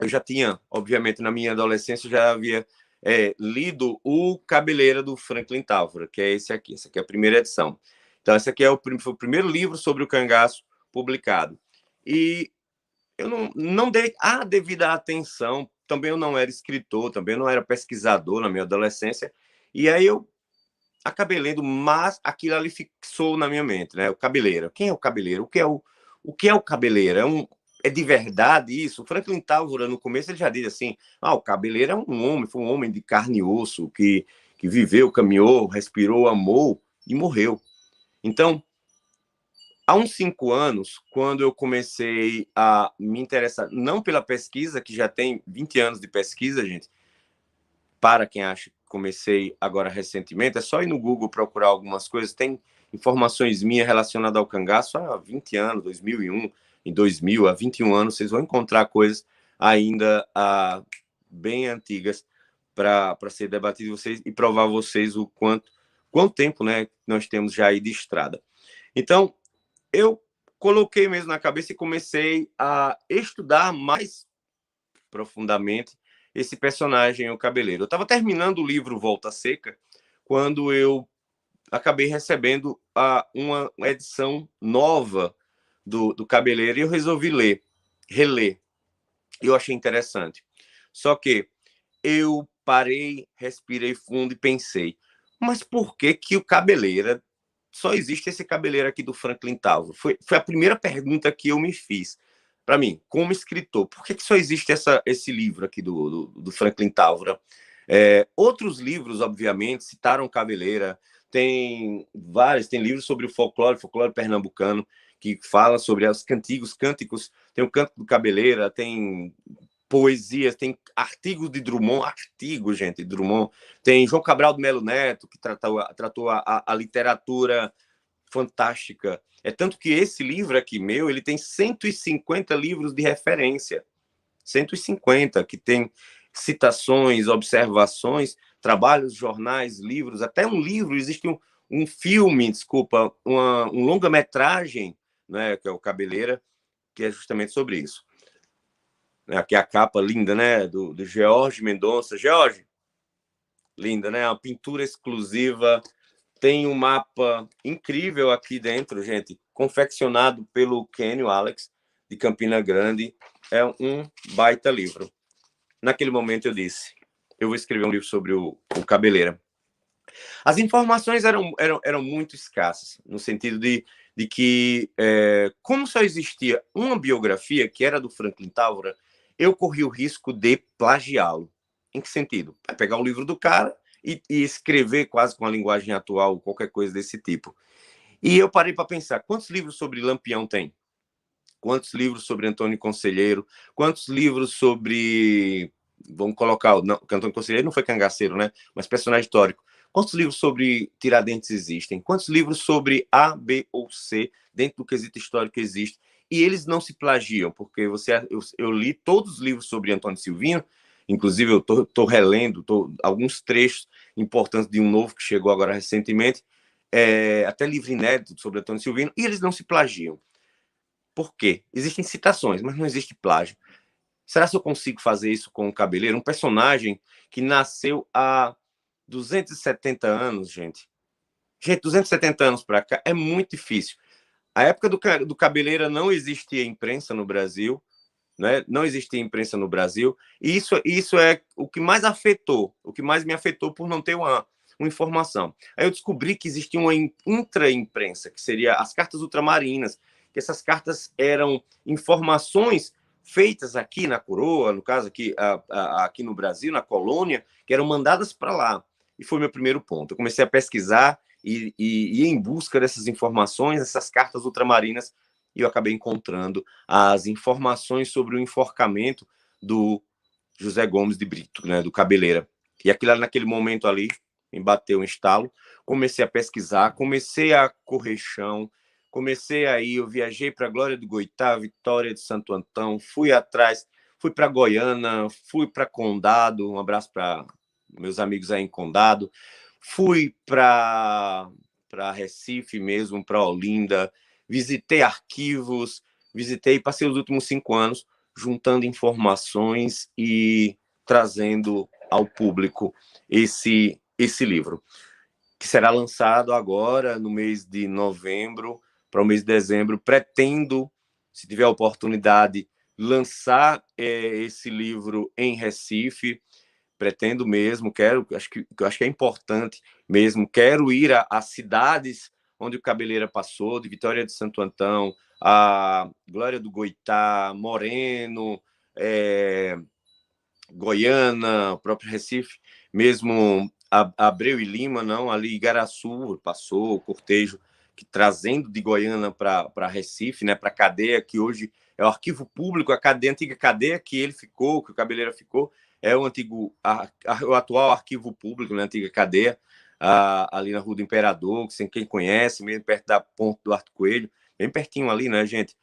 eu já tinha, obviamente, na minha adolescência, eu já havia lido o Cabeleira do Franklin Távora, que é esse aqui. Essa aqui é a primeira edição. Então, esse aqui foi o primeiro livro sobre o cangaço publicado. E eu não dei a devida atenção, também eu não era escritor, também eu não era pesquisador na minha adolescência, e aí eu acabei lendo, mas aquilo ali fixou na minha mente, né? O Cabeleira. Quem é o Cabeleira? O que é o Cabeleira? É de verdade isso? O Franklin Távora, no começo, ele já diz assim: o Cabeleira é um homem, foi um homem de carne e osso, que viveu, caminhou, respirou, amou e morreu. Então, há uns 5 anos, quando eu comecei a me interessar, não pela pesquisa, que já tem 20 anos de pesquisa, gente, para quem acha que comecei agora recentemente, é só ir no Google procurar algumas coisas, tem informações minhas relacionadas ao cangaço há 20 anos, 2001, em 2000, há 21 anos, vocês vão encontrar coisas ainda bem antigas para ser debatido vocês e provar vocês o quanto tempo, né, nós temos já aí de estrada. Então, eu coloquei mesmo na cabeça e comecei a estudar mais profundamente esse personagem, o Cabeleiro. Eu estava terminando o livro Volta Seca quando eu acabei recebendo uma edição nova do Cabeleiro e eu resolvi reler. Eu achei interessante. Só que eu parei, respirei fundo e pensei, mas por que o Cabeleira só existe esse cabeleiro aqui do Franklin Távora? Foi a primeira pergunta que eu me fiz. Para mim, como escritor, por que só existe esse livro aqui do Franklin Távora? Outros livros, obviamente, citaram Cabeleira, tem vários, tem livros sobre o folclore pernambucano, que fala sobre os antigos cânticos, tem o Canto do Cabeleira, tem poesias, tem artigos de Drummond, gente, Drummond, tem João Cabral de Melo Neto, que tratou a literatura fantástica. É tanto que esse livro aqui meu, ele tem 150 livros de referência. 150, que tem citações, observações, trabalhos, jornais, livros, até um livro, existe um filme, desculpa, um longa-metragem, né, que é o Cabeleira, que é justamente sobre isso. Aqui a capa linda, né, do George Mendonça. George, linda, né? Uma pintura exclusiva. Tem um mapa incrível aqui dentro, gente, confeccionado pelo Kenio Alex, de Campina Grande. É um baita livro. Naquele momento eu disse, eu vou escrever um livro sobre o Cabeleira. As informações eram muito escassas, no sentido de que, como só existia uma biografia, que era do Franklin Távora, eu corri o risco de plagiá-lo. Em que sentido? É pegar o livro do cara e escrever quase com a linguagem atual, qualquer coisa desse tipo. E eu parei para pensar, quantos livros sobre Lampião tem? Quantos livros sobre Antônio Conselheiro? Quantos livros sobre... Vamos colocar... Não, Antônio Conselheiro não foi cangaceiro, né? Mas personagem histórico. Quantos livros sobre Tiradentes existem? Quantos livros sobre A, B ou C dentro do quesito histórico existe? E eles não se plagiam, porque eu li todos os livros sobre Antônio Silvino, inclusive eu estou relendo alguns trechos importantes de um novo que chegou agora recentemente, até livro inédito sobre Antônio Silvino, e eles não se plagiam. Por quê? Existem citações, mas não existe plágio. Será que eu consigo fazer isso com o Cabeleiro? Um personagem que nasceu há 270 anos, gente. Gente, 270 anos para cá é muito difícil. A época do Cabeleira não existia imprensa no Brasil, né? Não existia imprensa no Brasil, e isso é o que mais afetou, o que mais me afetou por não ter uma informação. Aí eu descobri que existia uma intra-imprensa, que seria as cartas ultramarinas, que essas cartas eram informações feitas aqui na coroa, no caso aqui no Brasil, na colônia, que eram mandadas para lá. E foi meu primeiro ponto. Eu comecei a pesquisar e ir em busca dessas informações, essas cartas ultramarinas, e eu acabei encontrando as informações sobre o enforcamento do José Gomes de Brito, né, do Cabeleira. E aquilo naquele momento ali me bateu um estalo. Comecei a pesquisar, comecei a correr chão, comecei aí, eu viajei para Glória do Goitá, Vitória de Santo Antão, fui atrás, fui para Goiânia, fui para Condado, um abraço para meus amigos aí em Condado, fui para Recife mesmo, para Olinda, visitei arquivos, passei os últimos 5 anos juntando informações e trazendo ao público esse livro, que será lançado agora no mês de novembro para o mês de dezembro. Pretendo, se tiver a oportunidade, lançar esse livro em Recife. Pretendo mesmo, acho que é importante mesmo, quero ir a cidades onde o Cabeleira passou, de Vitória de Santo Antão, a Glória do Goitá, Moreno, Goiânia, o próprio Recife, mesmo Abreu e Lima, não, ali Igaraçu passou o cortejo, trazendo de Goiânia para Recife, né, para a cadeia, que hoje é o arquivo público, a antiga cadeia que ele ficou, que o Cabeleira ficou, é o o atual arquivo público, na antiga cadeia, ali na Rua do Imperador, que quem conhece, mesmo perto da Ponte Duarte Coelho, bem pertinho ali, né, gente?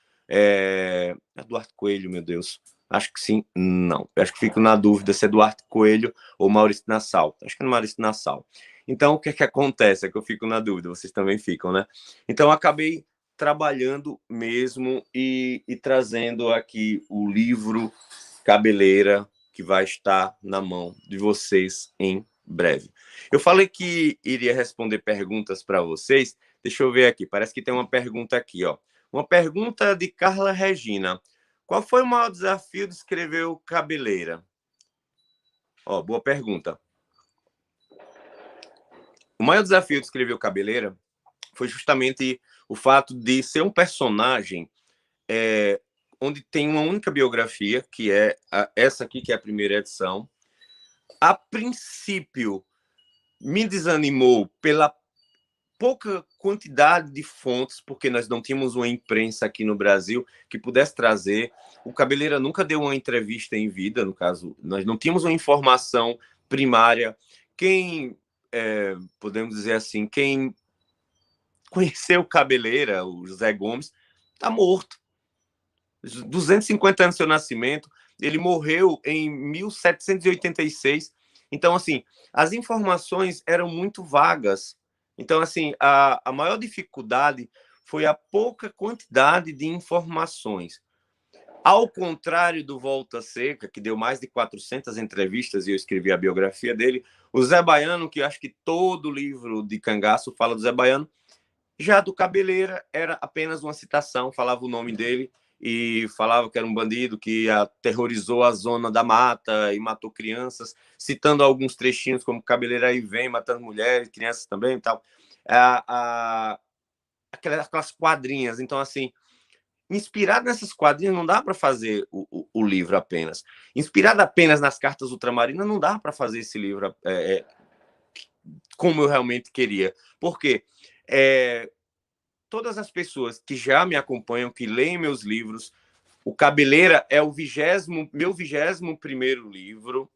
Duarte Coelho, meu Deus. Acho que sim, não. Acho que fico na dúvida se é Duarte Coelho ou Maurício Nassau. Acho que é Maurício Nassau. Então, o que acontece? É que eu fico na dúvida, vocês também ficam, né? Então, eu acabei trabalhando mesmo e trazendo aqui o livro Cabeleira, que vai estar na mão de vocês em breve. Eu falei que iria responder perguntas para vocês. Deixa eu ver aqui. Parece que tem uma pergunta aqui, ó. Uma pergunta de Carla Regina. Qual foi o maior desafio de escrever o Cabeleira? Ó, boa pergunta. O maior desafio de escrever o Cabeleira foi justamente o fato de ser um personagem onde tem uma única biografia, que é essa aqui, que é a primeira edição. A princípio, me desanimou pela pouca quantidade de fontes, porque nós não tínhamos uma imprensa aqui no Brasil que pudesse trazer. O Cabeleira nunca deu uma entrevista em vida, no caso, nós não tínhamos uma informação primária. Quem, podemos dizer assim, quem conheceu o Cabeleira, o José Gomes, está morto. 250 anos do seu nascimento, ele morreu em 1786. Então, assim, as informações eram muito vagas. Então, assim, a maior dificuldade foi a pouca quantidade de informações. Ao contrário do Volta Seca, que deu mais de 400 entrevistas e eu escrevi a biografia dele, o Zé Baiano, que eu acho que todo livro de cangaço fala do Zé Baiano, já do Cabeleira era apenas uma citação, falava o nome dele e falava que era um bandido que aterrorizou a zona da mata e matou crianças, citando alguns trechinhos como Cabeleira aí vem, matando mulheres, crianças também e tal. Aquelas quadrinhas. Então, assim, inspirado nessas quadrinhas não dá para fazer o livro apenas. Inspirado apenas nas cartas ultramarinas não dá para fazer esse livro como eu realmente queria. Por quê? Todas as pessoas que já me acompanham, que leem meus livros, o Cabeleira é o meu 21º livro.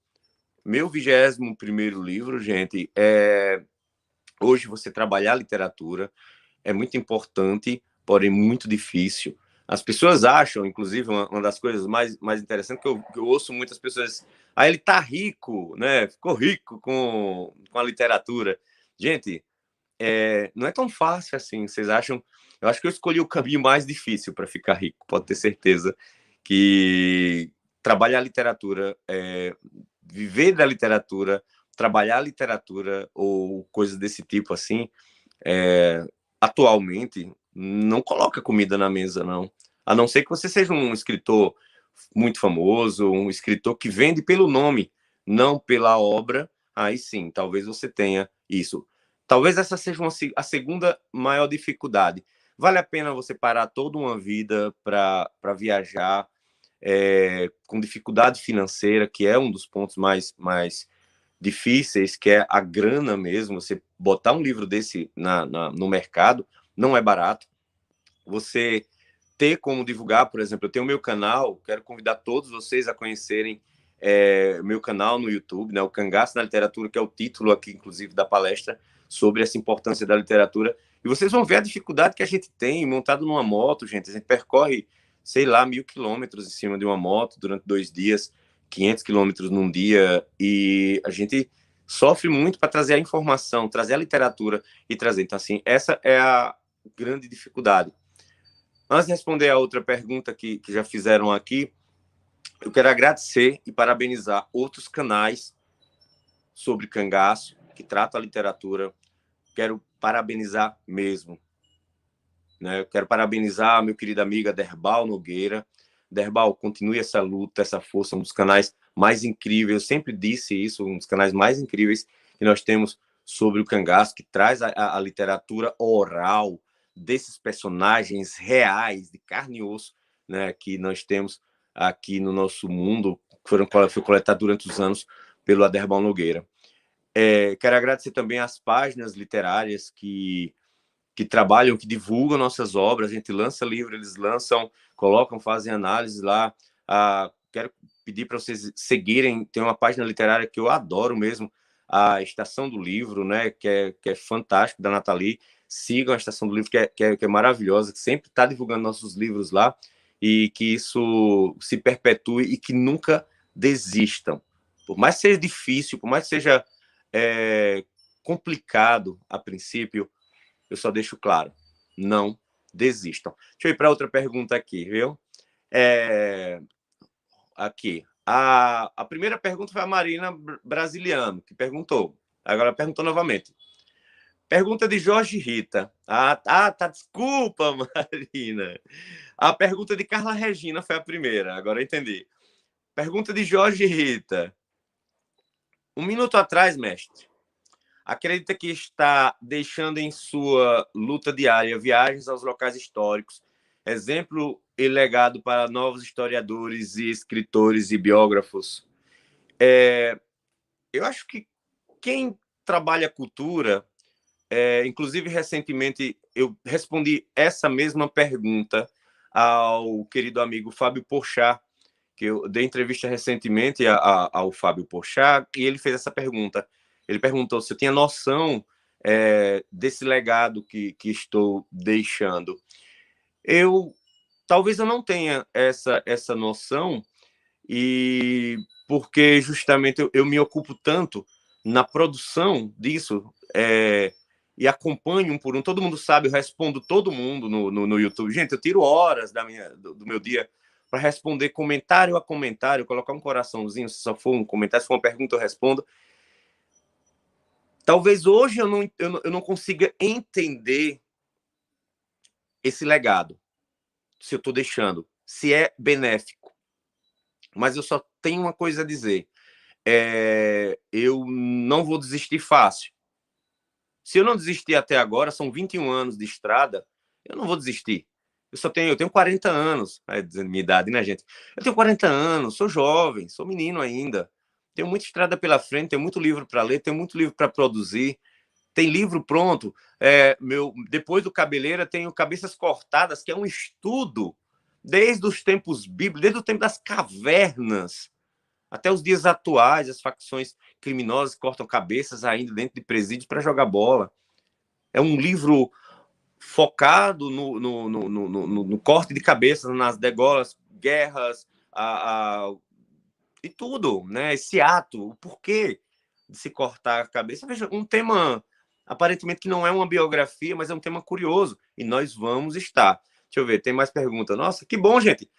Meu 21º livro, gente. Hoje você trabalhar literatura é muito importante, porém muito difícil. As pessoas acham, inclusive, uma das coisas mais interessantes que eu ouço muitas pessoas, ele tá rico, né? Ficou rico com a literatura. Gente, não é tão fácil assim. Vocês acham? Eu acho que eu escolhi o caminho mais difícil para ficar rico. Pode ter certeza que trabalhar a literatura, viver da literatura, trabalhar a literatura ou coisas desse tipo assim, atualmente não coloca comida na mesa, não. A não ser que você seja um escritor muito famoso, um escritor que vende pelo nome, não pela obra. Aí sim, talvez você tenha isso. Talvez essa seja a segunda maior dificuldade. Vale a pena você parar toda uma vida para viajar com dificuldade financeira, que é um dos pontos mais difíceis, que é a grana mesmo. Você botar um livro desse no mercado não é barato. Você ter como divulgar, por exemplo, eu tenho o meu canal, quero convidar todos vocês a conhecerem meu canal no YouTube, né, o Cangaço na Literatura, que é o título aqui, inclusive, da palestra, sobre essa importância da literatura. E vocês vão ver a dificuldade que a gente tem montado numa moto, gente. A gente percorre, sei lá, 1.000 quilômetros em cima de uma moto durante 2 dias, 500 quilômetros num dia, e a gente sofre muito para trazer a informação, trazer a literatura e trazer. Então, assim, essa é a grande dificuldade. Antes de responder a outra pergunta que já fizeram aqui, eu quero agradecer e parabenizar outros canais sobre cangaço que tratam a literatura. Quero parabenizar mesmo. Né? Eu quero parabenizar a meu querido amiga Derbal Nogueira. Derbal, continue essa luta, essa força, um dos canais mais incríveis. Eu sempre disse isso, um dos canais mais incríveis que nós temos sobre o cangaço, que traz a literatura oral desses personagens reais, de carne e osso, né, que nós temos aqui no nosso mundo, que foi coletado durante os anos pelo Aderbal Nogueira. Quero agradecer também às páginas literárias que trabalham, que divulgam nossas obras. A gente lança livro, eles lançam, colocam, fazem análise lá. Quero pedir para vocês seguirem, tem uma página literária que eu adoro mesmo, a Estação do Livro, né, que é fantástico, da Nathalie. Sigam a Estação do Livro, que é maravilhosa, que sempre está divulgando nossos livros lá, e que isso se perpetue e que nunca desistam. Por mais que seja difícil, por mais que seja complicado a princípio, eu só deixo claro, não desistam. Deixa eu ir para outra pergunta aqui, viu? Aqui. A primeira pergunta foi a Marina Brasiliano, que perguntou. Agora perguntou novamente. Pergunta de Jorge Rita. Tá. Desculpa, Marina. A pergunta de Carla Regina foi a primeira. Agora eu entendi. Pergunta de Jorge Rita. 1 minuto atrás, mestre, acredita que está deixando em sua luta diária viagens aos locais históricos, exemplo e legado para novos historiadores e escritores e biógrafos. Eu acho que quem trabalha cultura, inclusive recentemente eu respondi essa mesma pergunta ao querido amigo Fábio Porchat, que eu dei entrevista recentemente ao Fábio Porchat, e ele fez essa pergunta. Ele perguntou se eu tinha noção desse legado que estou deixando. Talvez eu não tenha essa noção, e porque justamente eu me ocupo tanto na produção disso, e acompanho um por um. Todo mundo sabe, eu respondo todo mundo no YouTube. Gente, eu tiro horas do meu dia para responder comentário a comentário, colocar um coraçãozinho, se só for um comentário, se for uma pergunta, eu respondo. Talvez hoje eu não consiga entender esse legado, se eu estou deixando, se é benéfico. Mas eu só tenho uma coisa a dizer. Eu não vou desistir fácil. Se eu não desistir até agora, são 21 anos de estrada, eu não vou desistir. Eu tenho 40 anos, dizendo minha idade, né, gente? Eu tenho 40 anos, sou jovem, sou menino ainda. Tenho muita estrada pela frente, tenho muito livro para ler, tenho muito livro para produzir. Tem livro pronto. Depois do Cabeleira, tenho Cabeças Cortadas, que é um estudo desde os tempos bíblicos, desde o tempo das cavernas até os dias atuais. As facções criminosas cortam cabeças ainda dentro de presídios para jogar bola. É um livro focado no corte de cabeças, nas degolas, guerras, e tudo, né? Esse ato, o porquê de se cortar a cabeça. Veja, um tema aparentemente que não é uma biografia, mas é um tema curioso. E nós vamos estar. Deixa eu ver, tem mais perguntas. Nossa, que bom, gente.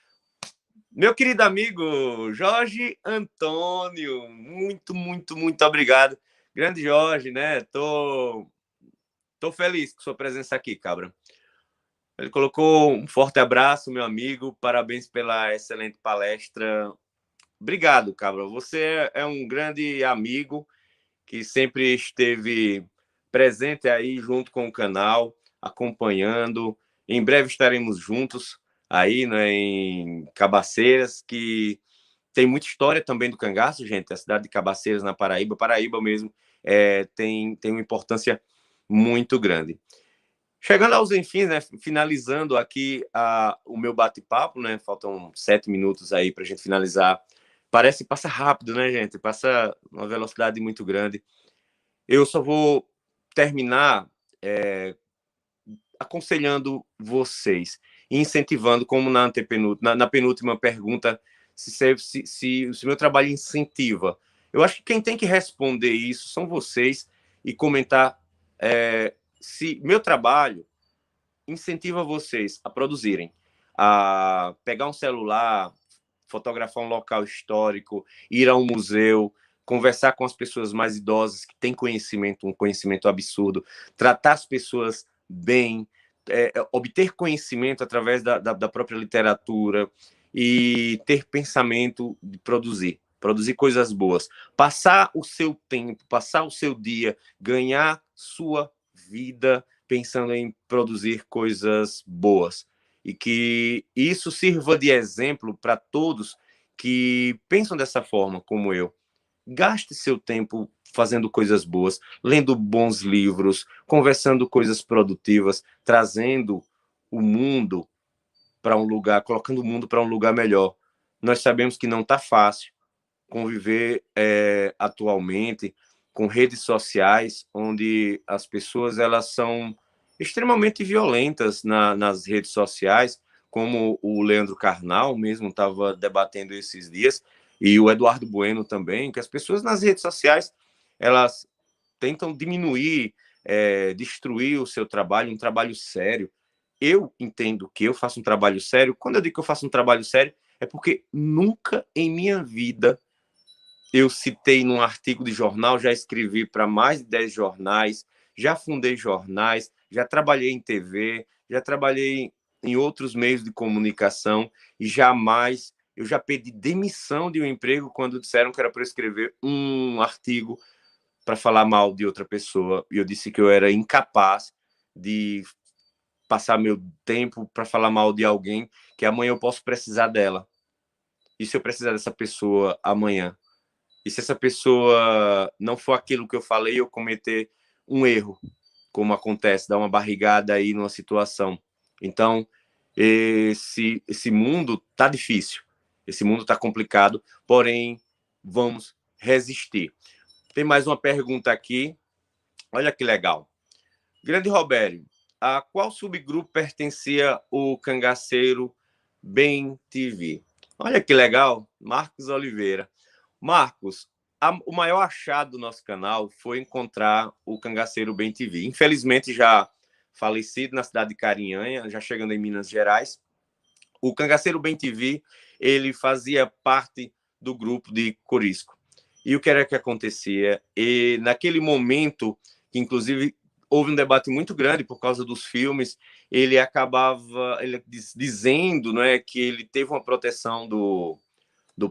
Meu querido amigo Jorge Antônio, muito, muito, muito obrigado. Grande Jorge, né? Tô feliz com sua presença aqui, cabra. Ele colocou um forte abraço, meu amigo. Parabéns pela excelente palestra. Obrigado, cabra. Você é um grande amigo que sempre esteve presente aí junto com o canal, acompanhando. Em breve estaremos juntos aí, né, em Cabaceiras, que tem muita história também do cangaço, gente. A cidade de Cabaceiras, na Paraíba mesmo, tem uma importância muito grande. Chegando aos enfim, né, finalizando aqui o meu bate-papo, né, faltam 7 minutos aí para a gente finalizar. Parece que passa rápido, né, gente? Passa uma velocidade muito grande. Eu só vou terminar aconselhando vocês, incentivando, como na penúltima pergunta, se o meu trabalho incentiva. Eu acho que quem tem que responder isso são vocês e comentar se meu trabalho incentiva vocês a produzirem, a pegar um celular, fotografar um local histórico, ir a um museu, conversar com as pessoas mais idosas que têm conhecimento, um conhecimento absurdo, tratar as pessoas bem, obter conhecimento através da própria literatura e ter pensamento de produzir coisas boas, passar o seu tempo, passar o seu dia, ganhar sua vida pensando em produzir coisas boas e que isso sirva de exemplo para todos que pensam dessa forma como eu. Gaste seu tempo fazendo coisas boas, lendo bons livros, conversando coisas produtivas, trazendo o mundo para um lugar, colocando o mundo para um lugar melhor. Nós sabemos que não está fácil conviver atualmente com redes sociais, onde as pessoas elas são extremamente violentas nas redes sociais, como o Leandro Carnal mesmo estava debatendo esses dias, e o Eduardo Bueno também, que as pessoas nas redes sociais elas tentam diminuir, destruir o seu trabalho, um trabalho sério. Eu entendo que eu faço um trabalho sério. Quando eu digo que eu faço um trabalho sério, é porque nunca em minha vida eu citei num artigo de jornal, já escrevi para mais de 10 jornais, já fundei jornais, já trabalhei em TV, já trabalhei em outros meios de comunicação e jamais eu já pedi demissão de um emprego quando disseram que era para eu escrever um artigo para falar mal de outra pessoa, e eu disse que eu era incapaz de passar meu tempo para falar mal de alguém que amanhã eu posso precisar dela. E se eu precisar dessa pessoa amanhã? E se essa pessoa não for aquilo que eu falei, eu cometer um erro, como acontece, dar uma barrigada aí numa situação. Então, esse mundo tá difícil, esse mundo tá complicado, porém, vamos resistir. Tem mais uma pergunta aqui, olha que legal. Grande Robério, a qual subgrupo pertencia o Cangaceiro Bem TV? Olha que legal, Marcos Oliveira. Marcos, o maior achado do nosso canal foi encontrar o Cangaceiro Bem TV. Infelizmente, já falecido na cidade de Carinhanha, já chegando em Minas Gerais. O Cangaceiro Bem TV, ele fazia parte do grupo de Corisco. E o que era que acontecia? E naquele momento, que inclusive houve um debate muito grande por causa dos filmes, ele acabava dizendo, não é, que ele teve uma proteção do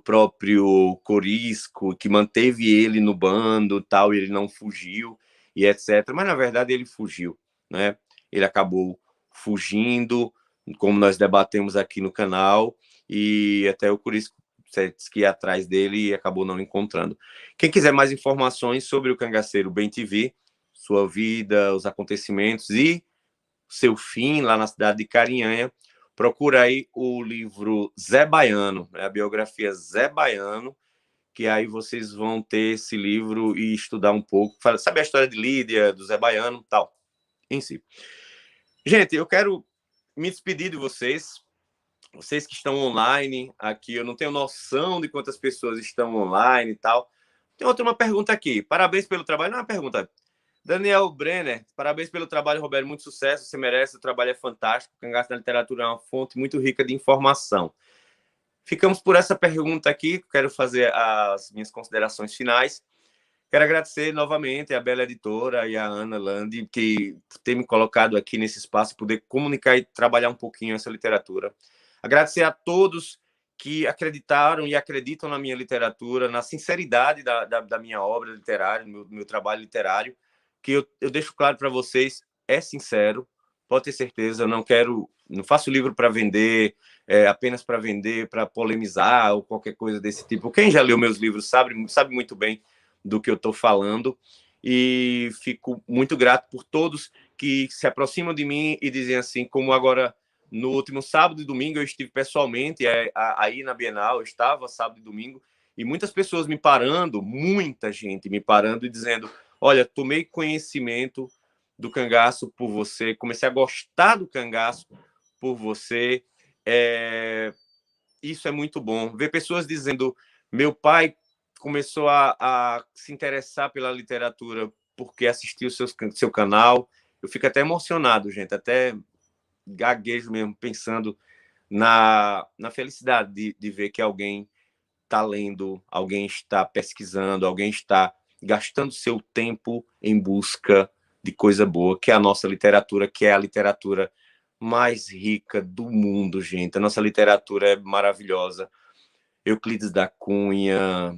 próprio Corisco, que manteve ele no bando, tal, e ele não fugiu, e etc. Mas, na verdade, ele fugiu, né? Ele acabou fugindo, como nós debatemos aqui no canal, e até o Corisco disse que ia atrás dele e acabou não encontrando. Quem quiser mais informações sobre o Cangaceiro Bem TV, sua vida, os acontecimentos e seu fim lá na cidade de Carinhanha, procura aí o livro Zé Baiano, a biografia Zé Baiano, que aí vocês vão ter esse livro e estudar um pouco, sabe a história de Lídia, do Zé Baiano e tal, em si. Gente, eu quero me despedir de vocês que estão online aqui, eu não tenho noção de quantas pessoas estão online e tal. Tem uma pergunta aqui, parabéns pelo trabalho, não é uma pergunta, Daniel Brenner, parabéns pelo trabalho, Roberto, muito sucesso, você merece, o trabalho é fantástico, o Cangaço da Literatura é uma fonte muito rica de informação. Ficamos por essa pergunta aqui, quero fazer as minhas considerações finais. Quero agradecer novamente a Bela Editora e a Ana Landi, que ter me colocado aqui nesse espaço, poder comunicar e trabalhar um pouquinho essa literatura. Agradecer a todos que acreditaram e acreditam na minha literatura, na sinceridade da minha obra literária, do meu trabalho literário, que eu deixo claro para vocês, é sincero, pode ter certeza, eu não faço livro para vender, apenas para vender, para polemizar ou qualquer coisa desse tipo. Quem já leu meus livros sabe muito bem do que eu estou falando, e fico muito grato por todos que se aproximam de mim e dizem assim, como agora no último sábado e domingo eu estive pessoalmente aí na Bienal, eu estava sábado e domingo, e muitas pessoas me parando, muita gente me parando e dizendo, olha, tomei conhecimento do cangaço por você, comecei a gostar do cangaço por você, isso é muito bom. Ver pessoas dizendo, meu pai começou a se interessar pela literatura porque assistiu seu canal, eu fico até emocionado, gente, até gaguejo mesmo, pensando na felicidade de ver que alguém está lendo, alguém está pesquisando, alguém está gastando seu tempo em busca de coisa boa, que é a nossa literatura, que é a literatura mais rica do mundo, gente. A nossa literatura é maravilhosa. Euclides da Cunha,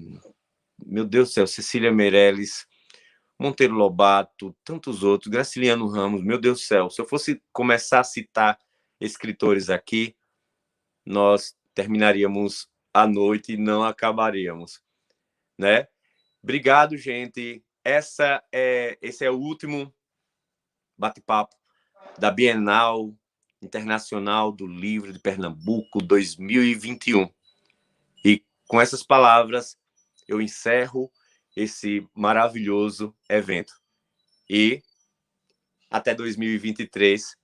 meu Deus do céu, Cecília Meirelles, Monteiro Lobato, tantos outros, Graciliano Ramos, meu Deus do céu. Se eu fosse começar a citar escritores aqui, nós terminaríamos a noite e não acabaríamos, né? Obrigado, gente. Esse é o último bate-papo da Bienal Internacional do Livro de Pernambuco 2021. E com essas palavras, eu encerro esse maravilhoso evento. E até 2023,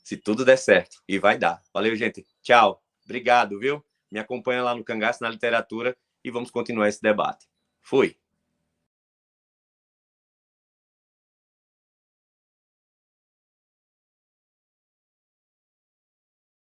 se tudo der certo. E vai dar. Valeu, gente. Tchau. Obrigado, viu? Me acompanha lá no Cangaço na Literatura e vamos continuar esse debate. Fui.